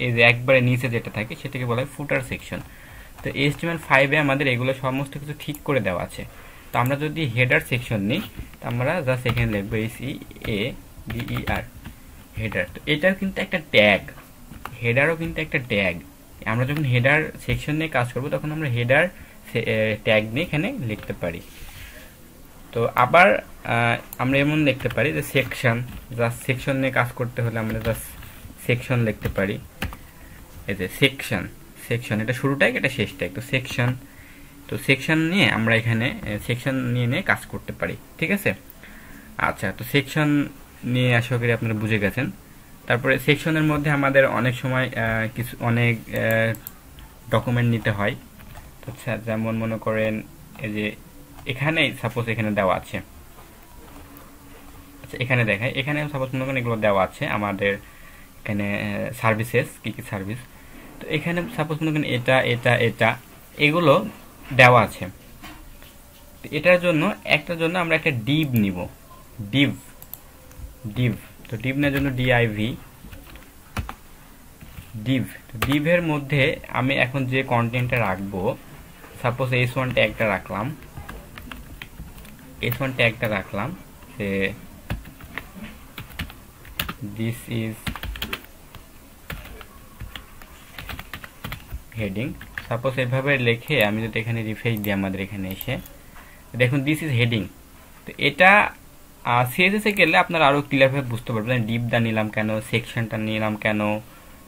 এই যে একবারে নিচে যেটা থাকে সেটাকে বলা হয় ফুটার সেকশন। তো HTML5 এ আমাদের এগুলো সমস্ত কিছু ঠিক করে দেওয়া আছে। তো আমরা যদি হেডার সেকশন নিই, তো আমরা জাস্ট এখানে লিখবো HEADER, হেডার। তো এটাও কিন্তু একটা ট্যাগ, হেডারও কিন্তু একটা ট্যাগ। আমরা যখন হেডার সেকশন নিয়ে কাজ করব তখন আমরা হেডার ট্যাগ নিয়ে এখানে লিখতে পারি। তো আবার আমরা এমন লিখতে পারি যে সেকশন, জাস্ট সেকশন নিয়ে কাজ করতে হলে আমরা জাস্ট সেকশন লিখতে পারি। এই যে সেকশন, এটা শুরু ট্যাগ, এটা শেষ ট্যাগ। তো সেকশন নিয়ে আমরা এখানে সেকশন নিয়ে কাজ করতে পারি। ঠিক আছে, আচ্ছা, তো সেকশন নিয়ে আশা করি আপনারা বুঝে গেছেন। তারপরে সেকশনের মধ্যে আমাদের অনেক সময় অনেক ডকুমেন্ট নিতে হয়। তো যেমন মনে করেন এই যে এখানে সাপোজ এখানে দেওয়া আছে, আচ্ছা এখানে দেখাই, এখানে সাপোজ মনে করেন এগুলো দেওয়া আছে আমাদের এখানে সার্ভিসেস, কি কি সার্ভিস। তো এখানে সাপোজ মনে করেন এটা এগুলো দেওয়া আছে। তো একটার জন্য আমরা একটা ডিভ নিব, ডিভ। তো ডিভ নেওয়ার জন্য ডিভের মধ্যে আমি এখন যে কন্টেন্টটা রাখবো, সাপোজ S1 ট্যাগটা রাখলাম, যে দিস ইজ হেডিং সাপোজ এভাবে লিখে আমি যদি এখানে রিফ্রেশ দিই আমাদের এখানে এসে দেখুন দিস ইজ হেডিং। তো এটা সিএসএস এ গেলে আপনারা আরো ক্লিয়ারভাবে বুঝতে পারবেন ডিপটা নিলাম কেন, সেকশনটা নিলাম কেন,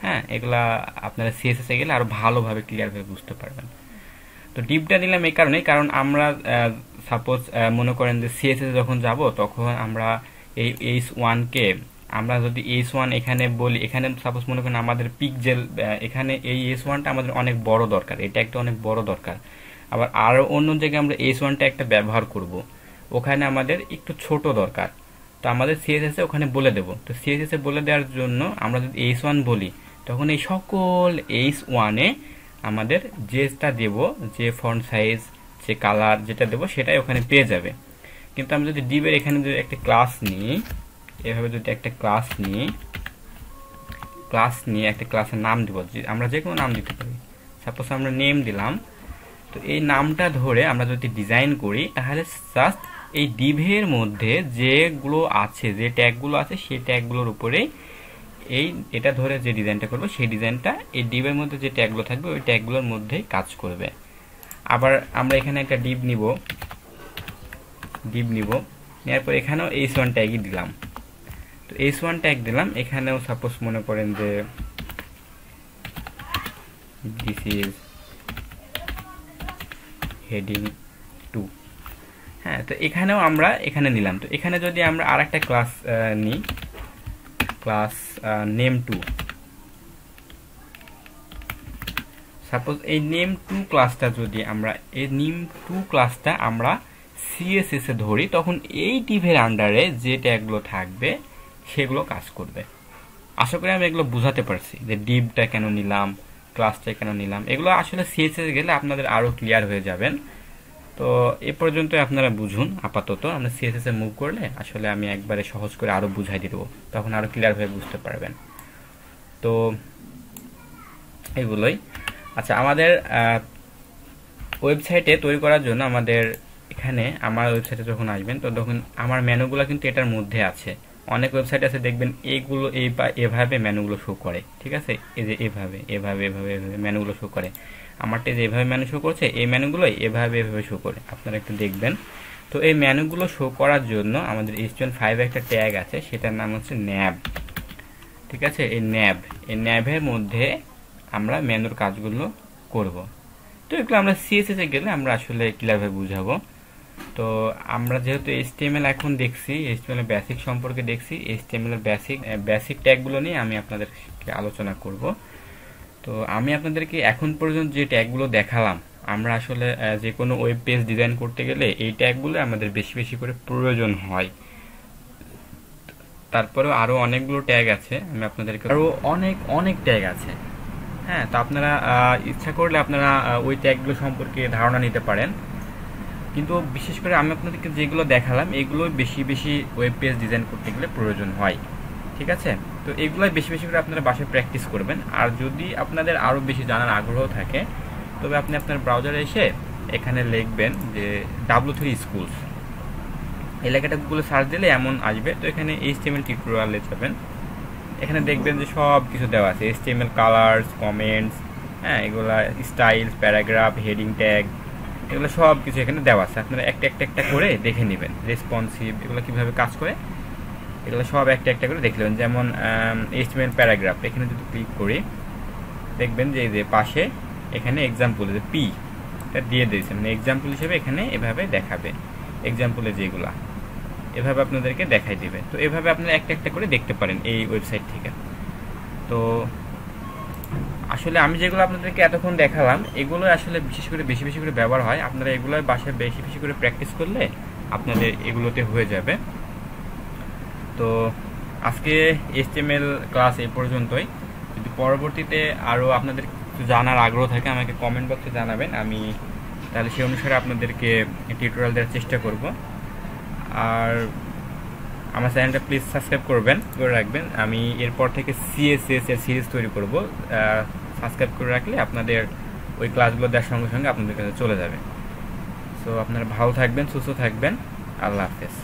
হ্যাঁ এগুলা আপনারা সিএসএস এ গেলে আরো ভালোভাবে ক্লিয়ারভাবে বুঝতে পারবেন। তো ডিপটা নিলাম এই কারণে, কারণ আমরা সাপোজ মনে করেন যে সিএসএস যখন যাব তখন আমরা এই H1 কে আমরা যদি H1 এখানে বলি, এখানে সাপোজ মনে করেন আমাদের পিক্সেল, এখানে এই H1টা আমাদের অনেক বড় দরকার, এটা একটা অনেক বড় দরকার। আবার আরো অন্য জায়গায় আমরা H1টা একটা ব্যবহার করব, ওখানে আমাদের একটু ছোট দরকার। তো আমাদের সিএসএস এ ওখানে বলে দেব। তো সিএসএস এ বলে দেওয়ার জন্য আমরা যদি H1 বলি তখন এই সকল H1 এ আমাদের যেটা দেব, যে ফন্ট সাইজ, যে কালার যেটা দেব সেটাই ওখানে পেয়ে যাবে। কিন্তু আমি যদি ডিবের এখানে যদি একটা ক্লাস নিই, এভাবে যদি একটা ক্লাস নিয়ে একটা ক্লাসের নাম দিব, আমরা যে কোনো নাম দিতে পারি, সাপোজ আমরা নেম দিলাম। তো এই নামটা ধরে আমরা যদি ডিজাইন করি তাহলে জাস্ট এই ডিভের মধ্যে যেগুলো আছে, যে ট্যাগগুলো আছে সেই ট্যাগগুলোর উপরে এই এটা ধরে যে ডিজাইনটা করবো সেই ডিজাইনটা এই ডিভের মধ্যে যে ট্যাগগুলো থাকবে ওই ট্যাগগুলোর মধ্যেই কাজ করবে। আবার আমরা এখানে একটা ডিভ নিব, নেওয়ার পর এখানেও H1 ট্যাগই দিলাম। তো H1 ট্যাগ দিলাম, এখানেও সাপোজ মনে করেন যে দিস ইজ হেডিং 2, হ্যাঁ। তো এখানেও আমরা এখানে নিলাম। তো এখানে যদি আমরা আরেকটা ক্লাস নিই, ক্লাস নেম 2, সাপোজ এই নেম 2 ক্লাসটা যদি আমরা সিএসএস এ ধরি তখন এই ডিভের আন্ডারে যে ট্যাগগুলো থাকবে সেগুলো কাজ করবে। আশা করি আমি এগুলো বুঝাতে পারছি যে ডিভটা কেন নিলাম, ক্লাসটা কেন নিলাম, এগুলো আসলে সিএসএস গেলে আপনাদের আরো ক্লিয়ার হয়ে যাবেন। তো এ পর্যন্ত আপনারা বুঝুন আপাতত। আমরা সিএসএস এ মুভ করলে আসলে আমি একবারে সহজ করে আরো বুঝাই দিব, তখন আরো ক্লিয়ার হয়ে বুঝতে পারবেন। তো এগুলোই। আচ্ছা, আমাদের ওয়েবসাইটে তৈরি করার জন্য আমাদের এখানে আমার ওয়েবসাইটে যখন আসবেন তো তখন আমার মেনুগুলো কিন্তু এটার মধ্যে আছে। অনেক ওয়েবসাইট আছে দেখবেন এইগুলো এভাবে মেনুগুলো শো করে, ঠিক আছে, এই যে এভাবে মেনুগুলো শো করে। আমারটা যে এভাবে মেনু শো করছে, এই মেনুগুলো এভাবে শো করে, আপনারা একটু দেখবেন। তো এই মেনুগুলো শো করার জন্য আমাদের HTML5 একটা ট্যাগ আছে, সেটার নাম হচ্ছে nav, ঠিক আছে। এই ন্যাভের মধ্যে আমরা মেনুর কাজগুলো করব। তো এগুলো আমরা সিএসএস এ গেলে আমরা আসলে ক্লিয়ারভাবে বুঝাবো। তো আমরা যেহেতু HTML এখন দেখছি, HTML বেসিক সম্পর্কে দেখছি, HTML এর বেসিক ট্যাগগুলো নিয়ে আমি আপনাদেরকে আলোচনা করব। তো আমি আপনাদেরকে এখন পর্যন্ত যে ট্যাগগুলো দেখালাম, আমরা আসলে যে কোনো ওয়েব পেজ ডিজাইন করতে গেলে এই ট্যাগগুলো আমাদের বেশি বেশি করে প্রয়োজন হয়। তারপরেও আরো অনেকগুলো ট্যাগ আছে, আমি আপনাদেরকে আরো অনেক ট্যাগ আছে, হ্যাঁ। তো আপনারা ইচ্ছা করলে আপনারা ওই ট্যাগগুলো সম্পর্কে ধারণা নিতে পারেন। কিন্তু বিশেষ করে আমি আপনাদেরকে যেগুলো দেখালাম এগুলো বেশি বেশি ওয়েব পেজ ডিজাইন করতে গেলে প্রয়োজন হয়, ঠিক আছে। তো এগুলোই বেশি বেশি করে আপনারা বাসায় প্র্যাকটিস করবেন। আর যদি আপনাদের আরো বেশি জানার আগ্রহ থাকে তবে আপনি আপনার ব্রাউজারে এসে এখানে লিখবেন যে W3 Schools, এই লেখাটা গুগলে সার্চ দিলে এমন আসবে। তো এখানে HTML টিউটোরিয়ালে যাবেন, এখানে দেখবেন যে সব কিছু দেওয়া আছে, HTML কালার্স, কমেন্টস, হ্যাঁ, এগুলা স্টাইলস, প্যারাগ্রাফ, হেডিং ট্যাগ, এগুলো সব কিছু এখানে দেওয়া আছে। আপনারা একটা করে দেখে নেবেন, রেসপন্সিভ এগুলো কিভাবে কাজ করে এগুলো সব একটা করে দেখে নেবেন। যেমন HTML প্যারাগ্রাফ, এখানে যদি ক্লিক করি দেখবেন যে এই যে পাশে এখানে এক্সাম্পল যে পি এটা দিয়ে দিয়েছে, মানে এক্সাম্পল হিসেবে এখানে এভাবে দেখাবে, এক্সাম্পলে যেগুলা এভাবে আপনাদেরকে দেখাই দিবে। তো এভাবে আপনারা একটা করে দেখতে পারেন এই ওয়েবসাইট থেকে। তো আসলে আমি যেগুলো আপনাদেরকে এতক্ষণ দেখালাম এগুলো আসলে বিশেষ করে বেশি বেশি করে ব্যবহার হয়। আপনারা এগুলো বাসায় বেশি বেশি করে প্র্যাকটিস করলে আপনাদের এগুলোতে হয়ে যাবে। তো আজকে HTML ক্লাস এই পর্যন্তই। যদি পরবর্তীতে আরও আপনাদের জানার আগ্রহ থাকে আমাকে কমেন্ট বক্সে জানাবেন, আমি তাহলে সেই অনুসারে আপনাদেরকে টিউটোরিয়াল দেওয়ার চেষ্টা করব। আর আমার চ্যানেলটা প্লিজ সাবস্ক্রাইব করে রাখবেন। আমি এরপর থেকে CSS এর সিরিজ তৈরি করব, সাবস্ক্রাইব করে রাখলে আপনাদের ওই ক্লাসগুলো দেওয়ার সঙ্গে সঙ্গে আপনাদের কাছে চলে যাবে। সো আপনারা ভালো থাকবেন, সুস্থ থাকবেন, আল্লাহ হাফেজ।